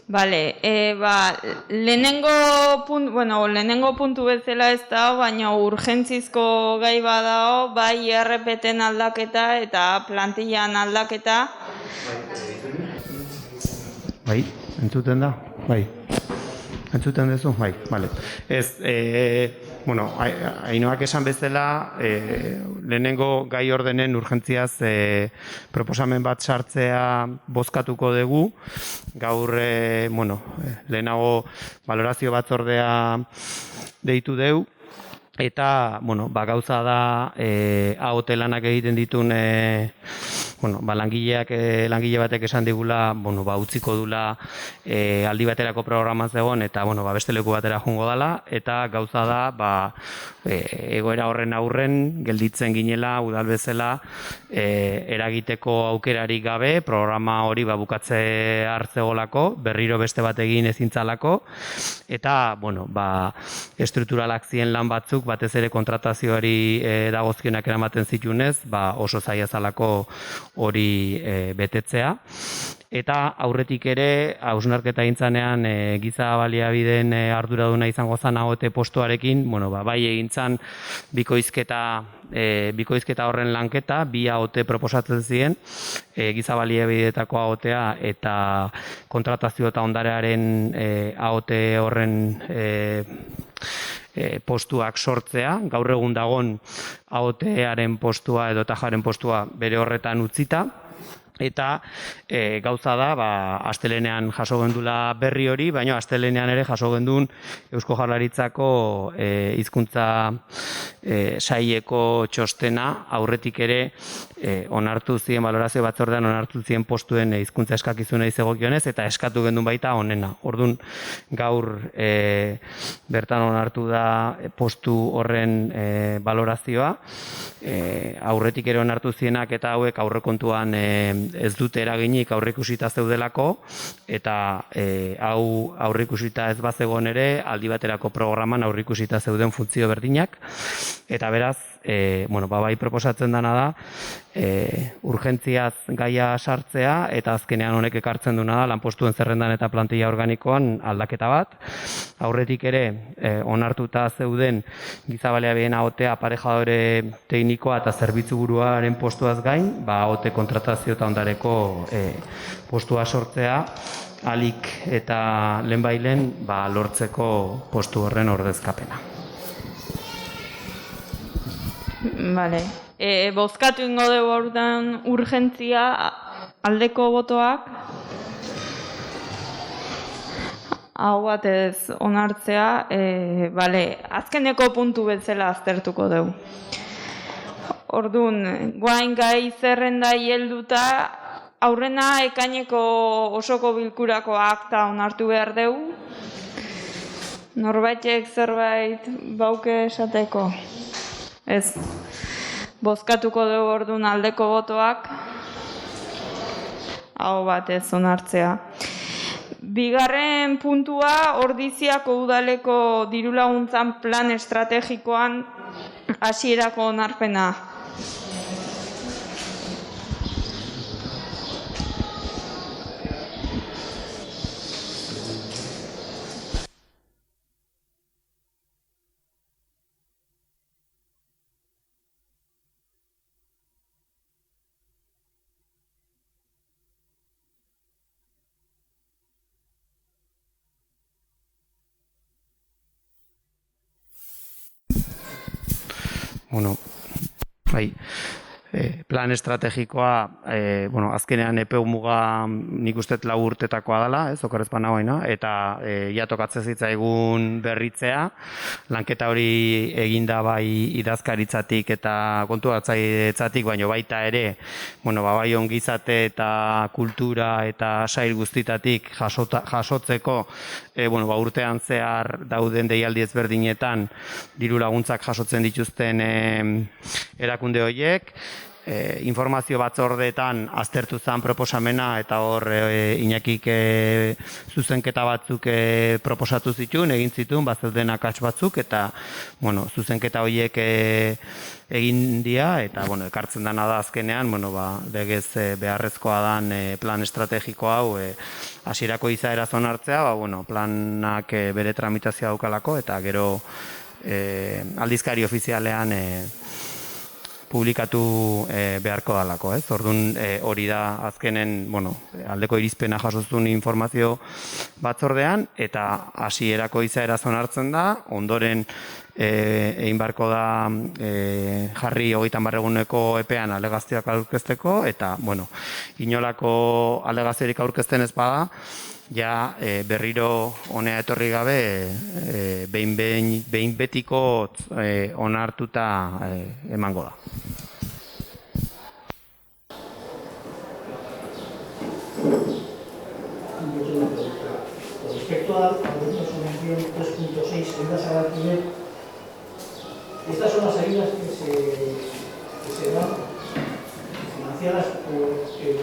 Bale, lehenengo puntu bezala ez da, baina urgentzizko gai badao, bai IRPT-en aldaketa eta plantillan aldaketa. Bai, entzuten da? Bai. Entzuten duzu? Bai, bale. Ez, Ainoak esan bezala, lehenengo gai ordenen urgentziaz proposamen bat sartzea bozkatuko dugu. Gaur, lehenago valorazio batzordea deitu deu. Eta, gauza da, AOT lanak egiten ditun, langile batek esan digula, utziko dula aldi baterako programan zegoen, eta, beste leku batera joango dela, eta gauza da, egoera horren aurren, gelditzen ginela, udal bezala, eragiteko aukerarik gabe, programa hori bukatze hartzegolako, berriro beste bat egin ezintzalako, eta, estrukturalak ziren lan batzuk, batez ere kontratazioari dagozkionak eramaten zitunez, oso zaila zalako hori betetzea. Eta aurretik ere, hausnarketa egintzanean giza baliabideen arduraduna izango zan AOT postuarekin, bai egintzan bikoizketa horren lanketa, bi AOT proposatzen ziren, giza baliabideetako AOTA eta kontratazio eta ondarearen AOT horren postuak sortzea, gaur egun dagon AOT-aren postua edo tajaren postua bere horretan utzita, eta gauza da, astelenean jaso gendula berri hori, baina astelenean ere jaso gendun Eusko Jaurlaritzako hizkuntza saileko txostena, aurretik ere onartu ziren valorazio batzordean onartu ziren postuen hizkuntza eskakizunei zegokionez, eta eskatu gendun baita onena. Orduan, gaur bertan onartu da postu horren valorazioa, aurretik ere onartu zienak eta hauek aurrekontuan ez dute eraginik aurreikusita zeudelako, eta hau aurreikusita ez bazegon ere, aldi baterako programan aurreikusita zeuden funtzio berdinak, eta beraz, bai proposatzen dena da, urgentziaz gaia sartzea, eta azkenean honek ekartzen duna da, lanpostuen zerrendan eta plantilla organikoan aldaketa bat. Aurretik ere, onartuta zeuden gizabaleabeen AOT aparejadore teknikoa eta zerbitzu buruaren postuaz gain, AOT kontratazio eta ondareko postua sortzea, alik eta lehenbailen lortzeko postu horren ordezkapena. Bale. Bozkatu ingo dugu orduan urgentzia aldeko botoak. Hau batez onartzea, azkeneko puntu bezala aztertuko dugu. Orduan, guain gai zerrendai helduta, aurrena ekaineko osoko bilkurako akta onartu behar dugu. Norbaitek zerbait bauke esateko? Ez. Bozkatuko dugu orduan aldeko botoak. Hau batez onartzea. Bigarren puntua, Ordiziako udaleko dirulaguntzan plan estrategikoan hasierako onarpena. Plan estrategikoa, azkenean epeu muga nik uste 4 urtetakoa dela, okerrez banagoena, eta tokatzen zitzaigun berritzea. Lanketa hori eginda bai idazkaritzatik eta kontuatzailetzatik, baina baita ere, bai ongizate eta kultura eta sail guztitatik jasotzeko, urtean zehar dauden deialdi ezberdinetan diru laguntzak jasotzen dituzten erakunde horiek. informazio batzordeetan aztertu zen proposamena eta hor Iñakik zuzenketa batzuk proposatu zituen, egin zituen, bazeuden akats batzuk eta zuzenketa horiek egin dira eta ekartzen dena da azkenean legez beharrezkoa dan plan estrategiko hau hasierako izaera onartzea, planak bere tramitazioa daukalako eta gero aldizkari ofizialean publikatu beharko dalako, ez? Orduan hori da azkenen, aldeko irizpena jasozun informazio batzordean eta hasierako izaera onartzen da, ondoren egin beharko da jarri 30 eguneko epean alegazioak aurkezteko eta, inolako alegaziorik aurkezten ez bada, ja berriro honea etorri gabe behin betiko onartuta emango da. Respecto a la subvención 3.6, ayudas al alquiler, estas son las ayudas que se dan financiadas por el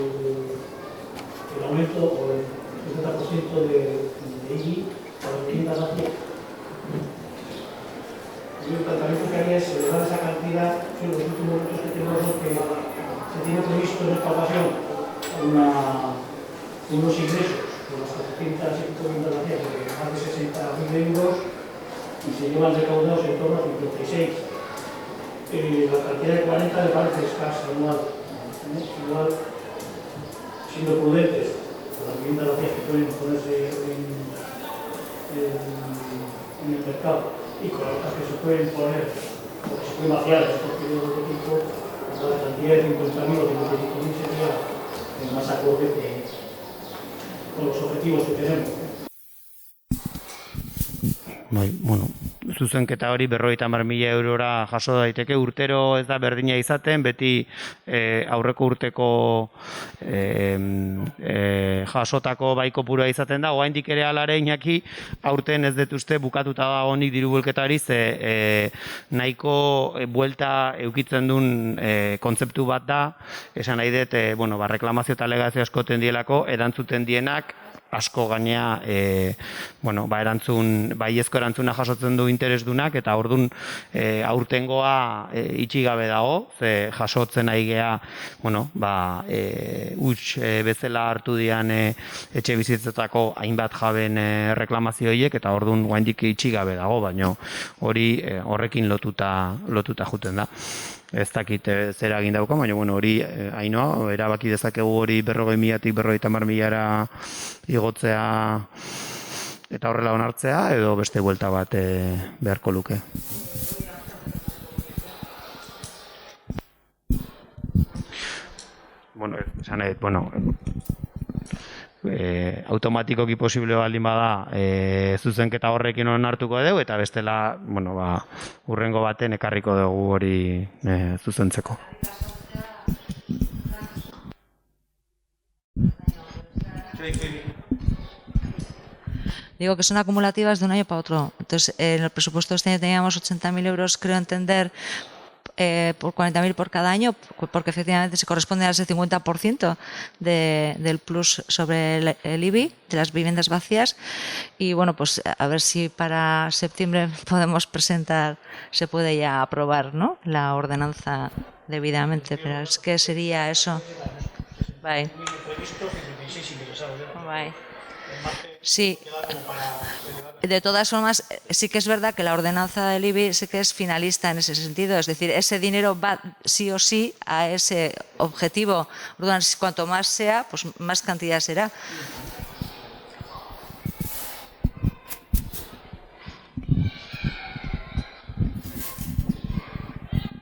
aumento o el 50% de IBI para las viviendas vacías. Yo el planteamiento que haría es elevar esa cantidad, que los últimos datos que tenemos es que se tiene previsto en esta ocasión unos ingresos por las 400 viviendas vacías de más de 60.000 euros y se llevan recaudados en torno a 56. La cantidad de 40 me parece escasa anual. Igual, siendo prudentes, las viviendas vacías que pueden ponerse en el mercado y con las otras que se pueden poner o que se pueden vaciar en estos periodos de tiempo, la cantidad de 50.000 o 55.000 sería más acorde con los objetivos que tenemos. Zuzenketa hori 50.000 eurora jaso daiteke, urtero ez da berdina izaten, beti aurreko urteko jasotako bai kopurua izaten da, oraindik ere alare Iñaki, aurten ez dut uste bukatuta da honik diru buelketari, nahiko buelta eukitzen duen kontzeptu bat da, esan nahi dut, reklamazio eta alegazio askoten dielako, erantzuten dienak, asko gainea baiezko erantzuna jasotzen du interesdunak eta ordun aurtengoa itxi gabe dago, ze jasotzen ari gea huts bezala hartu dian etxe bizitzetako hainbat jaben reklamazio horiek eta ordun oraindik itxi gabe dago, baina hori horrekin lotuta joeten da. Ez dakit zera egin dauka, baina hori Ainhoa, erabaki dezakegu hori 40.000-tik 50.000-ra igotzea eta horrela onartzea, edo beste buelta bat beharko luke. Esan nahi, automatikoki posible baldin bada zuzenketa horrekin onartuko dugu eta bestela hurrengo baten ekarriko dugu hori zuzentzeko. Digo que son acumulativas de un año para otro. Entonces, en el presupuesto de este año teníamos 80.000 euros, creo entender, por 40.000 por cada año, porque efectivamente se corresponde a ese 50% del plus sobre el IBI de las viviendas vacías. Y pues a ver si para septiembre podemos presentar, se puede ya aprobar, ¿no?, la ordenanza debidamente, pero es que sería eso. Vale. Vale. Sí, de todas formas, sí que es verdad que la ordenanza del IBI sí que es finalista en ese sentido, es decir, ese dinero va sí o sí a ese objetivo. Cuanto más sea, pues más cantidad será.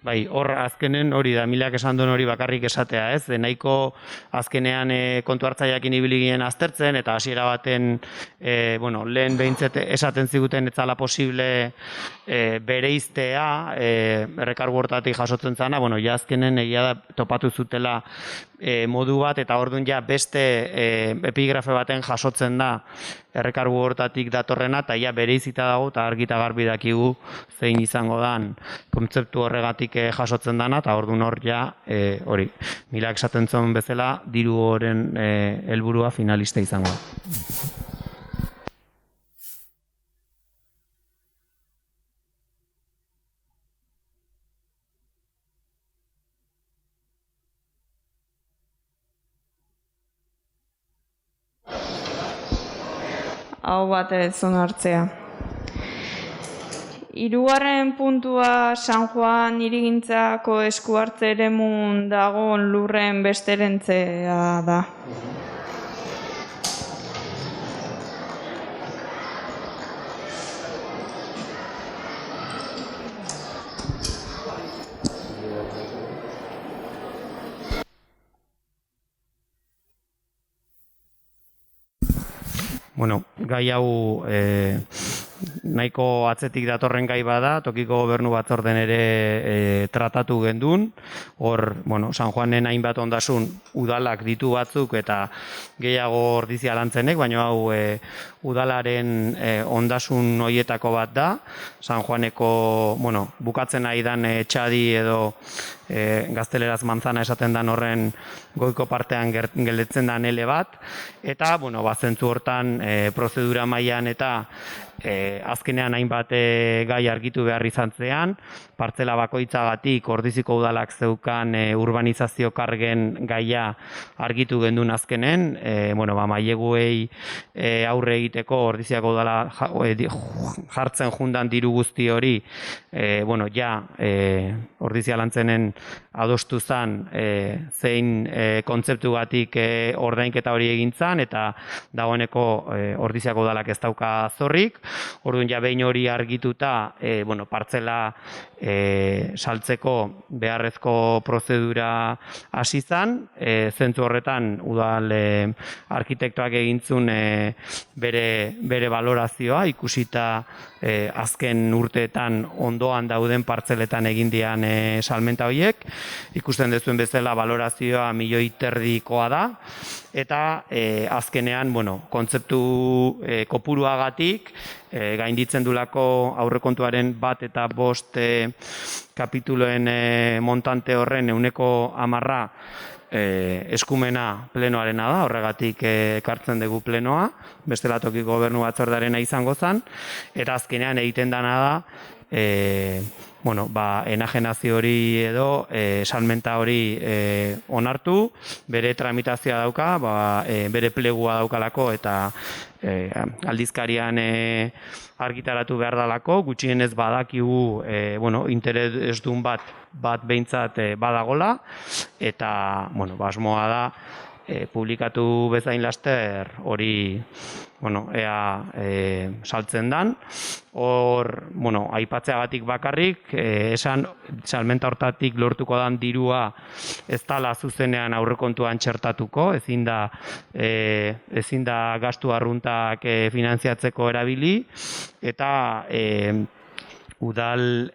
Bai, hor azkenen hori da, Milak esan duen hori bakarrik esatea, ez? Nahiko azkenean kontu hartzaileekin ibili ginen aztertzen eta hasiera baten lehen behintzat esaten ziguten ez zala posible bereiztea errekargu hortatik jasotzen zana, ja azkenen egia da topatu zutela modu bat eta orduan ja beste epigrafe baten jasotzen da errekargu hortatik datorrena eta ja bereizita dago eta argita garbi dakigu zein izango dan kontzeptu horregatik gatik jasotzen dana, eta orduan hor ja, hori, Milak esaten zuen bezala, diru horren helburua finalista izango da. Hau batez onartzea. Hirugarren puntua San Juan hirigintzako esku hartze eremun dagoen lurren besterentzea da. Bueno, gai hau nahiko atzetik datorren gai bada, tokiko gobernu batzorden ere tratatu gendun. Hor, bueno, San Juanen hainbat ondasun udalak ditu batzuk eta gehiago ordizia lantzenek, baina hau udalaren ondasun hoietako bat da. San Juaneko, bueno, bukatzen ari dan txadi edo gazteleraz manzana esaten dan horren goiko partean gelditzen dan ele bat. Eta, bueno, zentzu hortan prozedura mailan eta azkenean hainbat gai argitu behar izan zean, partzela bakoitzagatik Ordiziko udalak zeukan urbanizazio kargen gaia argitu gendun azkenen, maileguei aurre egiteko Ordiziako udala jartzen jundan diru guzti hori, Ordizia lantzenen adostu zan zein kontzeptugatik ordainketa hori egintzan, eta dagoeneko Ordiziako udalak ez dauka zorrik. Orduan ja behin hori argituta, partzela saltzeko beharrezko prozedura hasi zan, zentzu horretan udal arkitektoak egintzun bere valorazioa, ikusita azken urteetan ondoan dauden partzeletan egin dian salmenta horiek. Ikusten dezuen bezala valorazioa 1,5 milioi da, eta azkenean, kontzeptu kopuruagatik, gainditzen dulako aurrekontuaren 1 eta 5 kapituloen montante horren 10% eskumena plenoarena da, horregatik ekartzen dugu plenoa, bestela tokiko gobernu batzordearena izango zen, eta azkenean egiten dana da, enajenazio hori edo salmenta hori onartu, bere tramitazioa dauka, bere plegua daukalako eta aldizkarian argitaratu behar dalako, gutxienez badakigu interesdun bat behintzat badagola, eta asmoa da publikatu bezain laster hori ea saltzen dan. Hor, aipatzeagatik bakarrik, esan salmenta hortatik lortuko dan dirua ez dala zuzenean aurrekontuan txertatuko, ezin da gastu arruntak finantziatzeko erabili, eta udal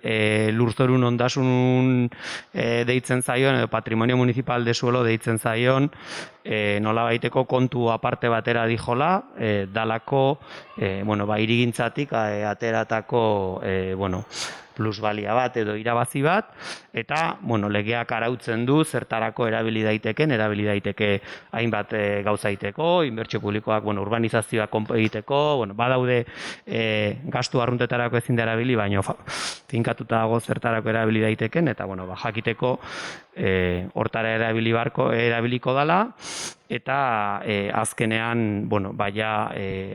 lurzorun ondasun deitzen zaion, edo patrimonio municipal de suelo deitzen zaion, nolabaiteko kontu aparte batera dijola, dalako hirigintzatik ateratako plusbalia bat edo irabazi bat, eta legeak arautzen du zertarako erabili daiteke hainbat gauza egiteko, inbertsio publikoak urbanizazioak egiteko, badaude gastu arruntetarako ezin da erabili, baina finkatuta dago zertarako erabili daiteken, eta jakiteko hortara erabiliko dala, eta azkenean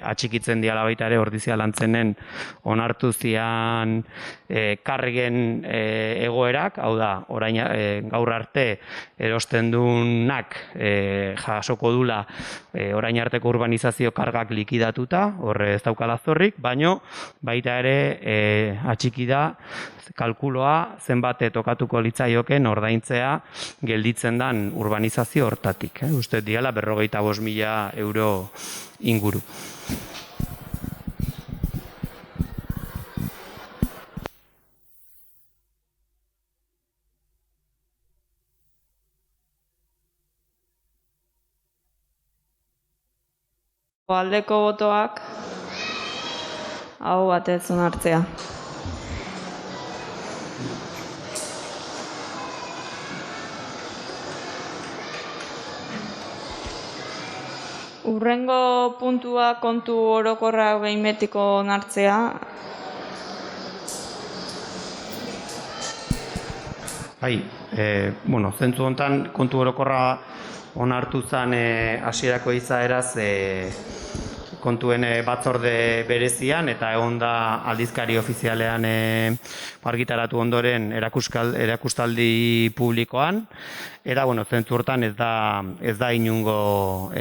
atxikitzen diala baita ere Ordizia lantzenen onartu zian kargen egoerak, hau da, orain gaur arte erosten dunak jasoko dula orain arteko urbanizazio kargak likidatuta, horre ez daukala zorrik, baino baita ere atxiki da kalkuloa zenbat tokatuko litzaioken ordaintzea gelditzen dan urbanizazio hortatik. Uste diala 45.000 euro inguru. Aldeko botoak hau batez onartzea. Urrengo puntua kontu orokorra behin betiko onartzea. Bai, zentzu honetan kontu orokorra onartu zen hasierako izaeraz kontuen batzorde berezian eta egon da aldizkari ofizialean argitaratu ondoren erakustaldi publikoan. Eta, zentzu hortan ez da inungo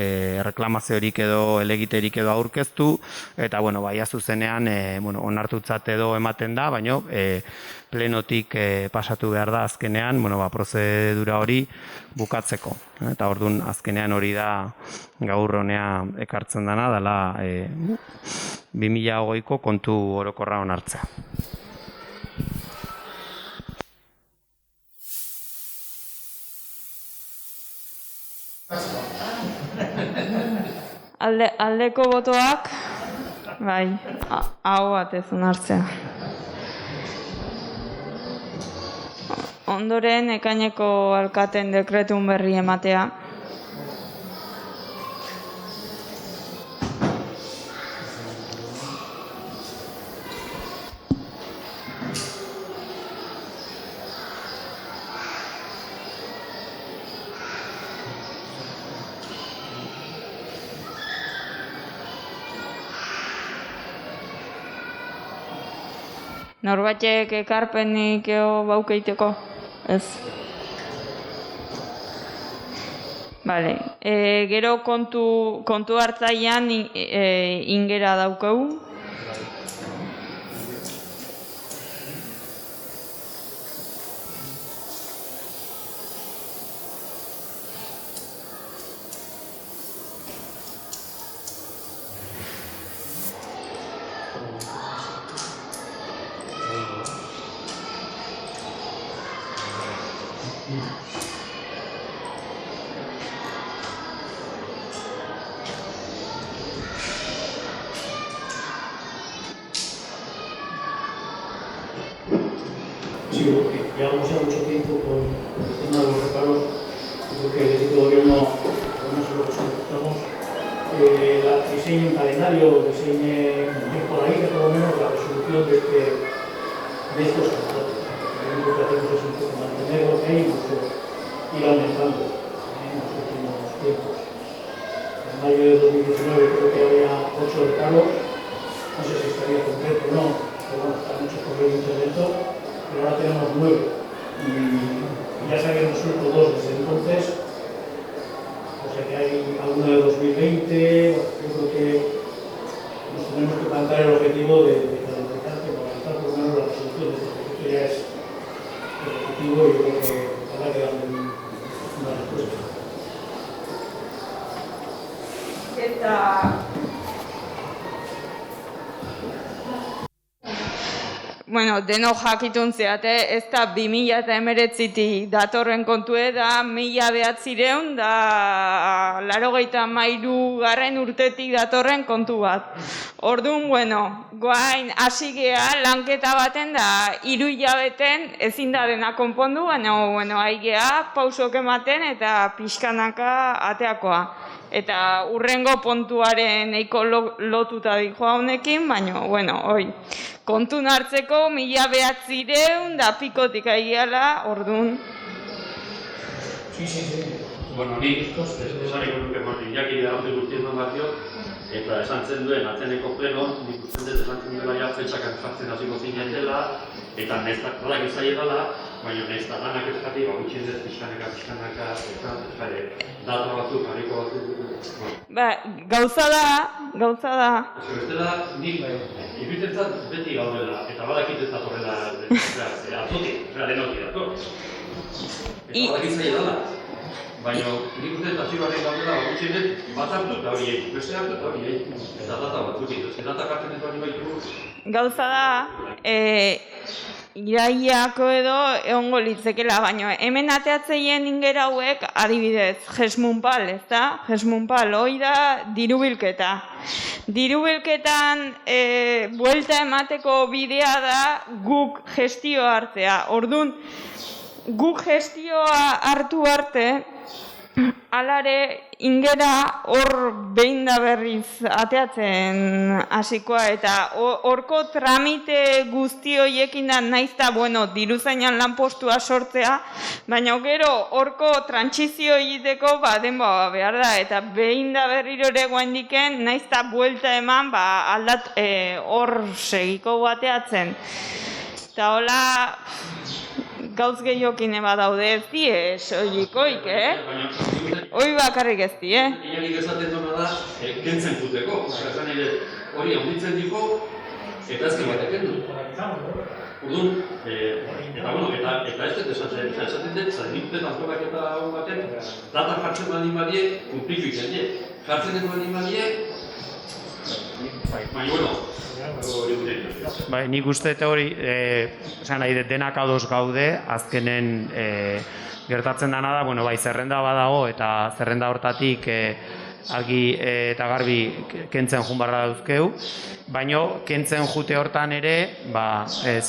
reklamaziorik edo elegiterik edo aurkeztu, eta, baina zuzenean onartutzat edo ematen da, baina plenotik pasatu behar da azkenean, prozedura hori bukatzeko. Eta orduan azkenean hori da gaur honea ekartzen dana, dela 2020ko kontu orokorra onartzea. Aldeko botoak, bai, hau batez onartzea. Ondoren, ekaineko alkaten dekretun berri ematea. Norbaitek ekarpenik baukeiteko? Ez. Bale, gero kontu hartzaian ingera daukagu. Sí, porque llevamos ya mucho tiempo con el tema de los reparos. Creo que el equipo de gobierno, por no sé lo que solicitamos, diseñe un calendario, diseñe por ahí, por lo menos, la resolución de estos contratos. Lo único que hacemos es un poco mantenerlos e incluso ir aumentando en los últimos tiempos. En mayo de 2019 creo que había 8 reparos, no sé si estaría completo o no, pero bueno, están hechos por el intervento. Pero ahora tenemos 9 y ya se habían resuelto 2 desde entonces, o sea que hay alguno de 2020, yo creo que nos tenemos que plantear el objetivo de garantizar que por lo menos la resolución de este proyecto ya es el objetivo y yo creo que habrá que darle una respuesta. Denok jakitun zeate, ez da 2019tik datorren kontue da 1983 urtetik datorren kontu bat. Orduan, goain hasi gea lanketa baten da 3 hilabeten ezin da dena konpondu, baina aigea pausok ematen eta pixkanaka ateakoa. Eta urrengo puntuaren eiko lotuta dijoa honekin, baina, kontun hartzeko 1900 da pikotik aigeala, orduan. Sí. Nik esari guruke Iñaki da hori guztien normazio, eta esan zen duen atzeneko pleno, nik usten dut esan zen dela fetxakan jartzen hasiko zinetela, eta neztak balak izai edala, baina neztak lanak eskati, gutxien dut pixkanaka, eta data batzuk, harriko batzuk. Gauza da. Bestela, nik ikustentzat beti gaudela, eta badakit ez datorrela atzotik, denotik dator. Eta balak izai edala. Baina nik uste eta zibarren gaudela gutxien dut bat hartu eta horiek, beste hartu eta horiek, eta data batzuk dituz. Data kartzen ez bari baitu. Gauza da, iraiako edo egongo litzekela, baina hemen ateatzeien ingera hauek adibidez, Jesmunpal, ezta? Jesmunpal, hoi da dirubilketa. Dirubilketan buelta emateko bidea da guk gestioa hartzea. Orduan, guk gestioa hartu arte, Alare, ingera hor behin da berriz ateatzen hasikoa eta horko tramite guzti horiekin da naizta, bueno, diruzainan lanpostua sortzea, baina gero horko trantsizio egiteko denboa behar da, eta behin da berriro ere guaindiken naizta buelta eman hor segiko bateatzen. Eta hola, gauz gehiokin eba daude ez die, soilikoik, Hoi bakarrik ez die, Ianik esaten duna da, kentzen juteko. Esan ere, hori handitzen diko, eta ezken batek kendu. Orduan, eta ez dut esaten dut, zain dut antolaketa hau baten, data jartzen baldin badie, kumplitu iten die. Jartzen den baldin badie, baina, bueno, hori gure. Bai, nik uste hori, esan nahi, denak ados gaude, azkenen gertatzen dena da, bueno, bai, zerrenda badago eta zerrenda hortatik argi eta garbi kentzen joan barra dauzkeu, baino kentzen jute hortan ere,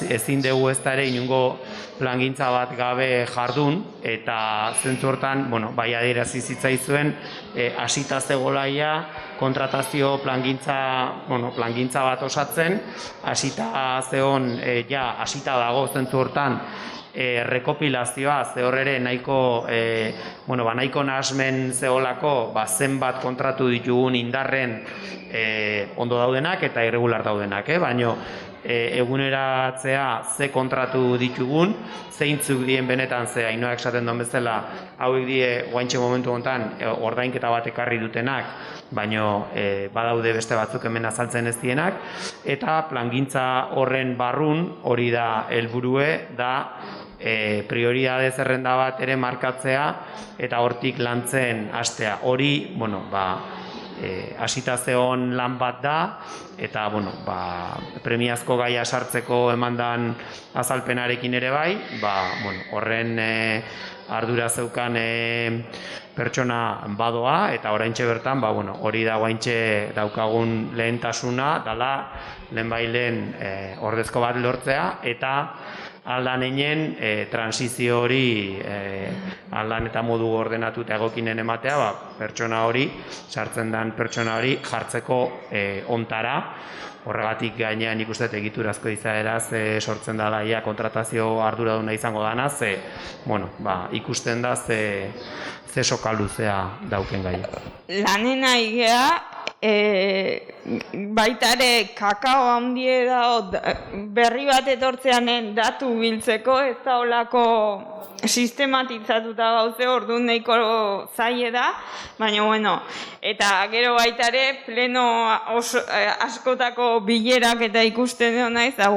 ezin dugu ez da ere inungo plangintza bat gabe jardun, eta zentzu hortan, bueno, bai adierazi zitzaizuen, hasita zegolaia kontratazio plangintza bat osatzen, hasita zegon, hasita dago zentzu hortan, rekopilazioa, ze hor ere nahiko nahasmen zeholako zenbat kontratu ditugun indarren ondo daudenak eta irregular daudenak, baina eguneratzea ze kontratu ditugun, zeintzuk dien benetan ze Ainoak esaten duen bezala, hauek die guaintxe momentu honetan ordainketa bat ekarri dutenak, baina badaude beste batzuk hemen azaltzen ez dienak, eta plangintza horren barrun hori da helburue da prioridade zerrenda bat ere markatzea eta hortik lantzen hastea. Hori, hasita zeon lan bat da, eta premiazko gaia sartzeko emandan azalpenarekin ere bai, horren ardura zeukan pertsona badoa, eta oraintxe bertan, hori da oraintxe daukagun lehentasuna, dala lehenbailen ordezko bat lortzea, eta aldan einen transizio hori aldan eta modu ordenatu eta egokinen ematea, pertsona hori, sartzen den pertsona hori jartzeko ontara. Horregatik gainean ikusten egiturazko izaeraz sortzen dela kontratazio arduraduna izango dana, ikusten da ze soka luzea dauken gaia. Lanena igea, baita ere kakao handie da berri bat etortzeanen datu biltzeko, ez da olako sistematizatuta gauze, orduan nahiko zaie da, baina eta gero baita ere pleno askotako bilerak eta ikusten dut naiz, da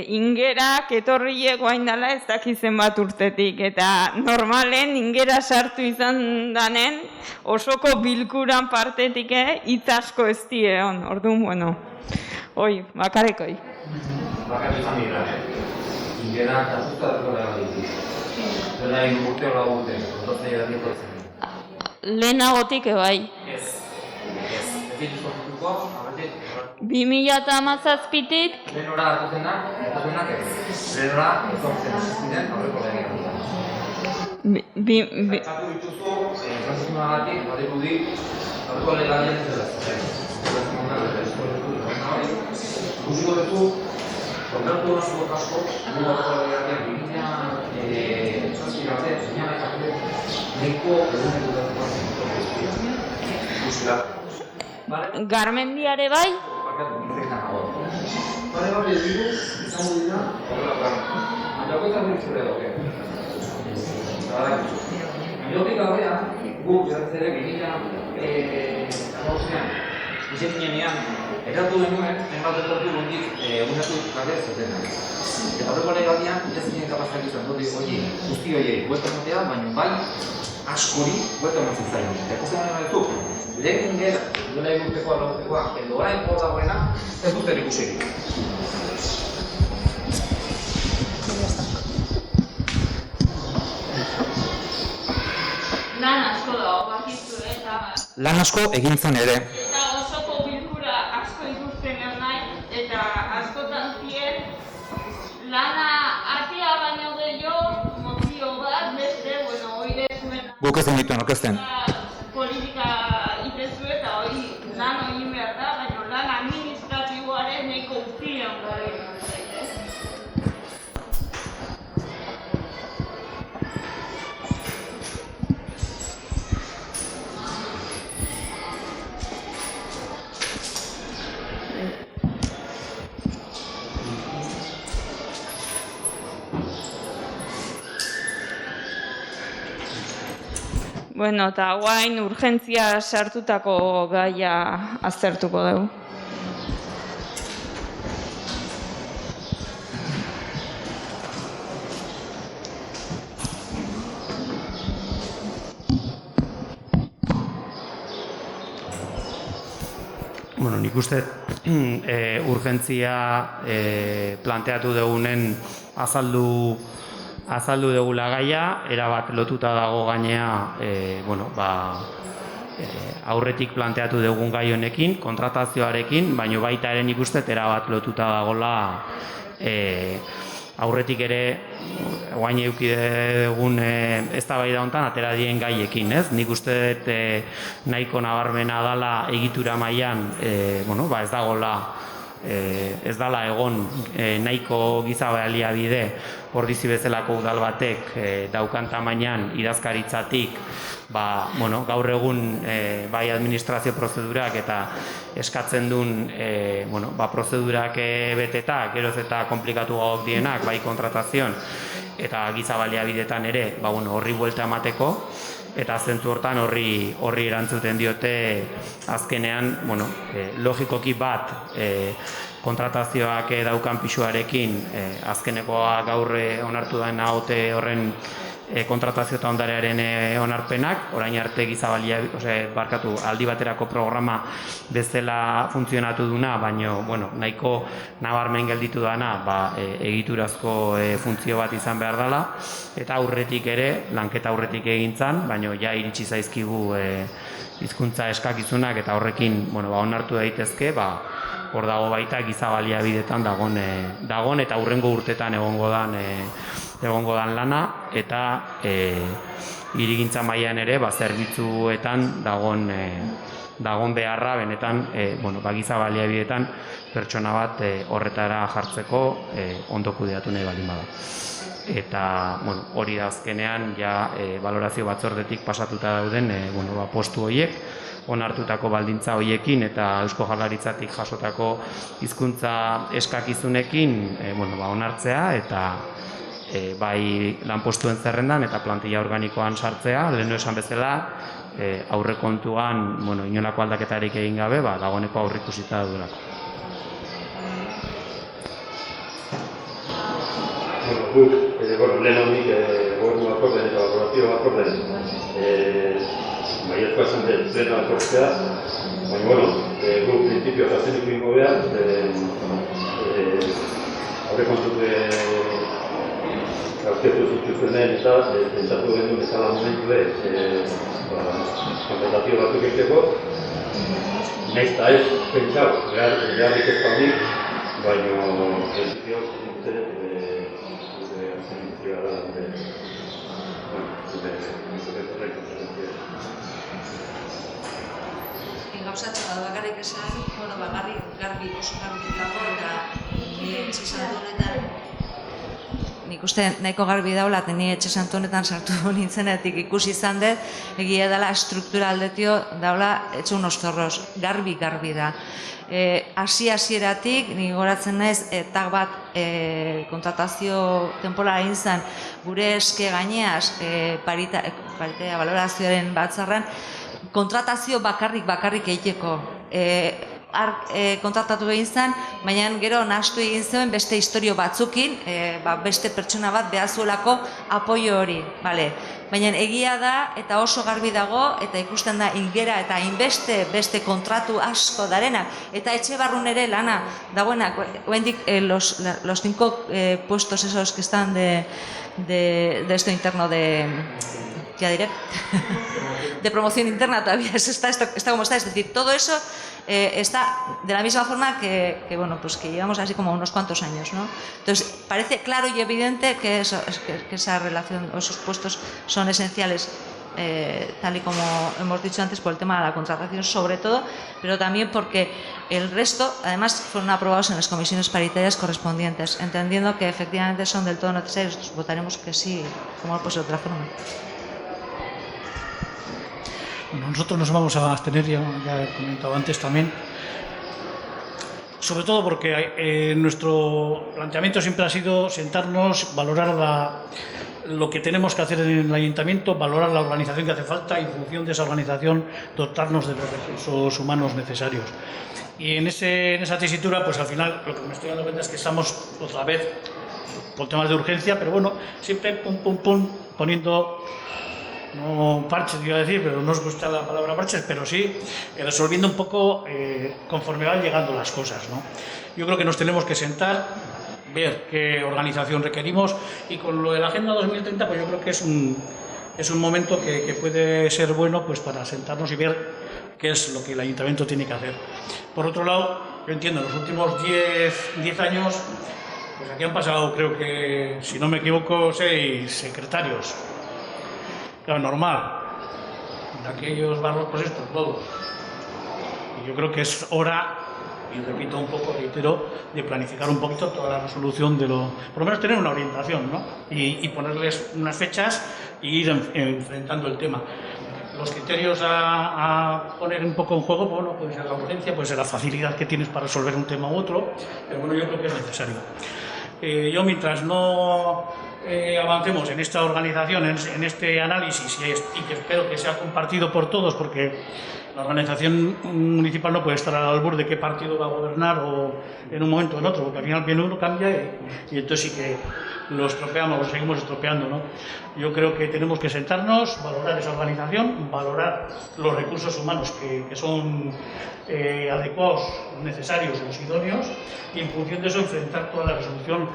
ingerak etorriek guain dela ez dakizen bat urtetik, eta normalen ingera sartu izan danen osoko bilkuran partetik hitz asko ez die hon, orduan, bakarekoi. Bakarrik izan dira, ingera eta zuztatuko da ditu. Zela urte hola gute, kontrozei edatiko zen. Lehenagotik bai. Ez dituzu dituko, abertik? 2017-tik. Lehenora datuzenak ez. Lehenora ez onzen ziren aurreko lehenak. Zatu dituzu, frantzizunagatik, badiku di, aurreko lehenagien zela. Guziko duzu, kontratu asko, gure aurreko lehenagien Garmendiare bai? Eratu denuen, enbat eratu gondik egunatu gabe zutenak. Eta horreko legabian, jazinen kapazak izan dut, guzti horiei buelta ematea, baina bai askori buelta ematzen zain. Eta ikusten baina duzu, lehen ingera, duela egurtekoa, lautekoa, edo orain hor dagoena, ez dut erikusirik. Lan asko dago, bakizu, eta... Lan asko egin zen ere. Eta osoko bilkura asko ikusten nahi, eta askotan zien, lana atea baino gehiago, mozio bat, beste, oire zuen... Guk Zuk ezin dituen orkesten. Politika itezu eta hori lan egin behar da, baina lan administratiboaren nahiko utzian gara. Bueno, eta guain urgentzia sartutako gaia aztertuko dugu. Bueno, nik uste urgentzia planteatu dugunen azaldu dugula gaia, erabat lotuta dago gainea aurretik planteatu dugun gai honekin, kontratazioarekin, baina baita ere nik uste erabat lotuta dagoela aurretik ere guain eduki dugun eztabaida hontan atera dien gaiekin, ez? Nik uste nahiko nabarmena dela egitura mailan, ez dela egon nahiko giza baliabide ordizi bezalako udal batek daukan tamainan idazkaritzatik gaur egun bai administrazio prozedurak eta eskatzen duen prozedurak beteta, geroz eta komplikatu gauk dienak, bai kontratazioan eta giza baliabidetan ere horri buelta emateko, eta zentzu hortan horri erantzuten diote azkenean, logikoki bat kontratazioak daukan pisuarekin azkenekoa gaur onartu den AOT horren kontratazio eta ondarearen onarpenak, orain arte aldi baterako programa bezala funtzionatu duna, baina nahiko nabarmen gelditu dana egiturazko funtzio bat izan behar dela, eta aurretik ere, lanketa aurretik egintzan, baina ja iritsi zaizkigu hizkuntza eskakizunak eta horrekin onartu daitezke, hor dago baita giza baliabidetan dagon eta hurrengo urtetan egongo dan lana, eta hirigintza mailan ere zerbitzuetan dagon beharra benetan giza baliabidetan pertsona bat horretara jartzeko ondo kudeatu nahi baldin bada. Eta hori da azkenean balorazio batzordetik pasatuta dauden postu horiek, onartutako baldintza horiekin eta Eusko Jaurlaritzatik jasotako hizkuntza eskakizunekin onartzea eta bai lanpostuen zerrendan eta plantilla organikoan sartzea, lehenu esan bezala aurrekontuan inolako aldaketarik egin gabe dagoeneko aurreikusita duelako. Lehen honik gobernu batzorden eta korporazio batzorden baiezkoa esan den plena etortzea, baina gu prinsipioz azenik ingo behar, aurrekontuke aurkeztu zituztenen eta pentsatu genuen bezala momentu kontratazio batzuk egiteko, nahiz eta ez pentsau beharrik ez daudik, baina prinsipioz Gauzatxo da bakarrik esan, garbi oso garbi dago eta etxe santu honetan nik uste nahiko garbi daula, ni etxe santu honetan sartu nintzenetik ikusi izan dut, egia dela struktura aldetio daula etxe unos zorros, garbi da. Hasieratik, nik goratzen naiz, tag bat kontratazio temporala egin zen gure eske gaineaz paritatea balorazioaren batzarran, kontratazio bakarrik egiteko. Kontratatu egin zen, baina gero nahastu egin zuen beste historio batzukin, beste pertsona bat behar zuelako apoio hori. Baina egia da eta oso garbi dago eta ikusten da ingera eta inbeste beste kontratu asko darenak eta etxe barrun ere lana dagoenak. Oendik los 5 puestos esos que están de esto interno de promoción interna todavía está como está, es decir, todo eso está de la misma forma que llevamos así como unos cuantos años, ¿no? Entonces, parece claro y evidente que esa relación o esos puestos son esenciales. tal y como hemos dicho antes, por el tema de la contratación sobre todo, pero también porque el resto, además, fueron aprobados en las comisiones paritarias correspondientes, entendiendo que efectivamente son del todo necesarios. Nosotros votaremos que sí, como pues de otra forma. Bueno, nosotros nos vamos a abstener, ya he comentado antes también, sobre todo porque nuestro planteamiento siempre ha sido sentarnos, valorar lo que tenemos que hacer en el ayuntamiento, valorar la organización que hace falta y en función de esa organización dotarnos de los recursos humanos necesarios. Y en esa tesitura, pues al final lo que me estoy dando cuenta es que estamos otra vez con temas de urgencia, pero bueno, siempre poniendo, no parches iba a decir, pero no os gusta la palabra parches, pero sí resolviendo un poco conforme van llegando las cosas, ¿no? Yo creo que nos tenemos que sentar, ver qué organización requerimos, y con lo de la Agenda 2030 pues yo creo que es un momento que puede ser bueno pues para sentarnos y ver qué es lo que el ayuntamiento tiene que hacer. Por otro lado, yo entiendo, en los últimos 10 años pues aquí han pasado, creo que si no me equivoco, 6 secretarios. Claro, normal, de aquellos barros pues estos todos. Y yo creo que es hora, y repito un poco, reitero, de planificar un poquito toda la resolución por lo menos tener una orientación, ¿no? Y ponerles unas fechas e ir enfrentando el tema. Los criterios a poner un poco en juego, bueno, puede ser la urgencia, puede ser la facilidad que tienes para resolver un tema u otro, pero bueno, yo creo que es necesario. Yo mientras no avancemos en esta organización, en este análisis, y que espero que sea compartido por todos, porque la organización municipal no puede estar al albur de qué partido va a gobernar o en un momento o en otro, porque al final viene uno, cambia y entonces sí que lo estropeamos, lo seguimos estropeando, ¿no? Yo creo que tenemos que sentarnos, valorar esa organización, valorar los recursos humanos que son adecuados, necesarios, los idóneos, y en función de eso enfrentar toda la resolución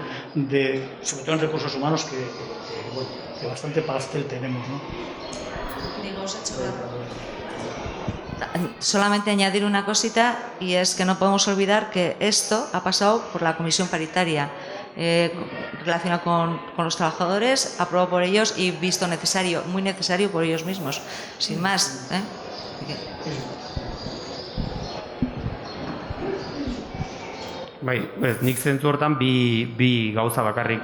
sobre todo en recursos humanos que bastante pastel tenemos, ¿no? Solamente añadir una cosita, y es que no podemos olvidar que esto ha pasado por la comisión paritaria relacionado con los trabajadores, aprobado por ellos y visto necesario, muy necesario por ellos mismos, sin más, ¿eh? Bai, nik zentzu hortan bi gauza bakarrik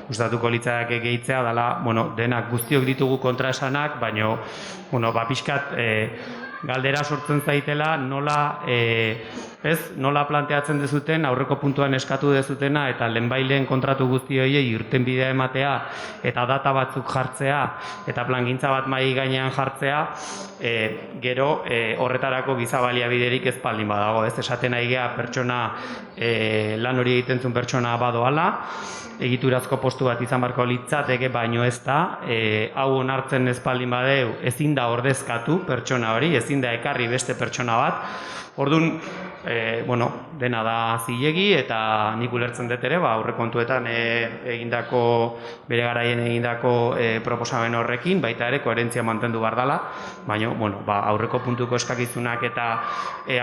gustatuko litzake gehitzea dela, bueno, denak guztiok ditugu kontraesanak, baino, bueno, pixkat galdera sortzen zaitela nola planteatzen dezuten, aurreko puntuan eskatu dezutena eta lehenbaileen kontratu guzti horiei irtenbidea ematea eta data batzuk jartzea eta plangintza bat mahai gainean jartzea, gero horretarako giza baliabiderik ez baldin badago, ez esaten nahi gea pertsona lan hori egiten zuen pertsona badoala, egiturazko postu bat izan barko litzateke, baino ez da, hau onartzen ez baldin badeu, ezin da ordezkatu pertsona hori, ezin da ekarri beste pertsona bat. Orduan, bueno, dena da zilegi eta nik ulertzen dut ere, aurrekontuetan bere garaien egindako proposamen horrekin, baita ere koherentzia mantendu behar dela, baina, bueno, aurreko puntuko eskakizunak eta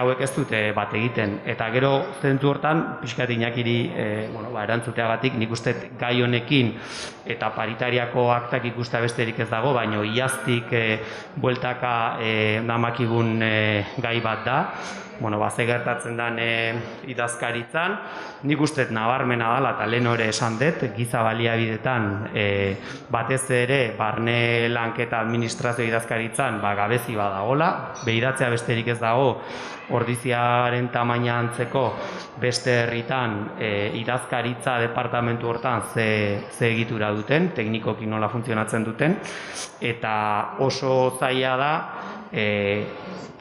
hauek ez dute bat egiten. Eta gero zentzu hortan, pixkat Iñakiri erantzuteagatik, nik uste gai honekin eta paritariako aktak ikusta besterik ez dago, baina iaztik bueltaka damakigun gai bat da. Bueno, ze gertatzen den idazkaritzan, nik uste nabarmena dela, eta lehen hori esan dut, giza baliabidetan batez ere barne lanketa administrazio idazkaritzan gabezi badagola, behiratzea besterik ez dago, ordiziaren tamaina antzeko beste herritan idazkaritza departamentu hortan ze egitura duten, teknikoki nola funtzionatzen duten, eta oso zaila da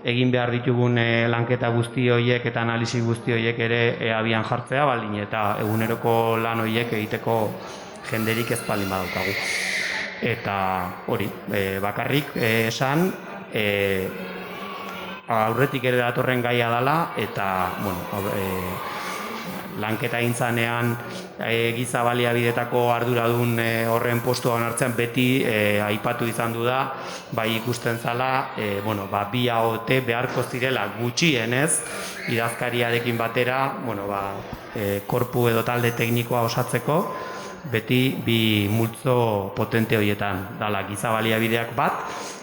egin behar ditugun lanketa guzti horiek eta analisi guzti horiek ere abian jartzea, baldin eta eguneroko lan horiek egiteko jenderik ez baldin badaukagu. Eta hori, bakarrik esan, aurretik ere datorren gaia dela, eta, bueno, lanketa egintzanean giza baliabidetako arduradun horren postua onartzen beti aipatu izan du da, bai ikusten zala, bi AOT beharko zirela gutxienez, idazkariarekin batera, korpu edo talde teknikoa osatzeko, beti bi multzo potente horietan, dala giza baliabideak bat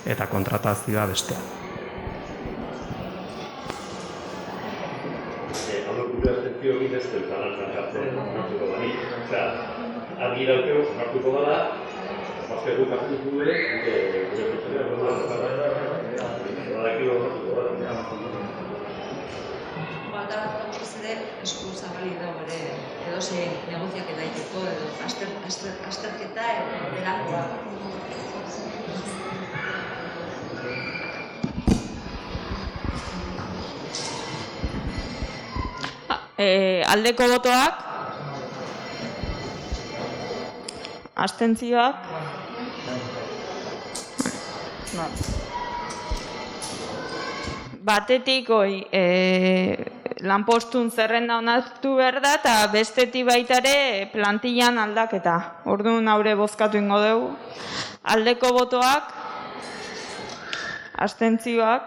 eta kontratazioa bestea. Gure abstentzio bidez, zalantzan jartzen onartuko bani. Osea, argi daukegu, onartuko bada, bazka guk hartuko gure pertsonak, badakigu onartuko bada. Bata bat ere esku zabalik dago ere edozein negoziaketa egiteko edo azterketa erakoa. Aldeko botoak, abstentzioak, batetik lanpostun zerrenda onartu behar da, eta bestetik baita ere plantillan aldaketa. Orduan haure bozkatu ingo dugu. Aldeko botoak, abstentzioak,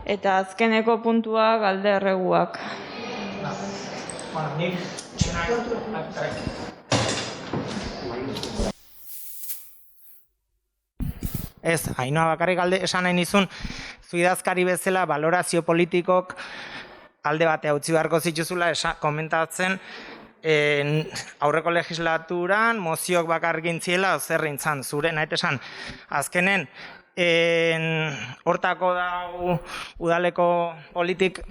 eta azkeneko puntua galde erreguak. Ez, Ainhoa bakarrik esan nahi nizun, zu idazkari bezala balorazio politikok alde batea utzi beharko zituzula komentatzen aurreko legislaturan moziok bakar gintziela zerrintzan, zure nahi esan. Azkenen, hortako da udaleko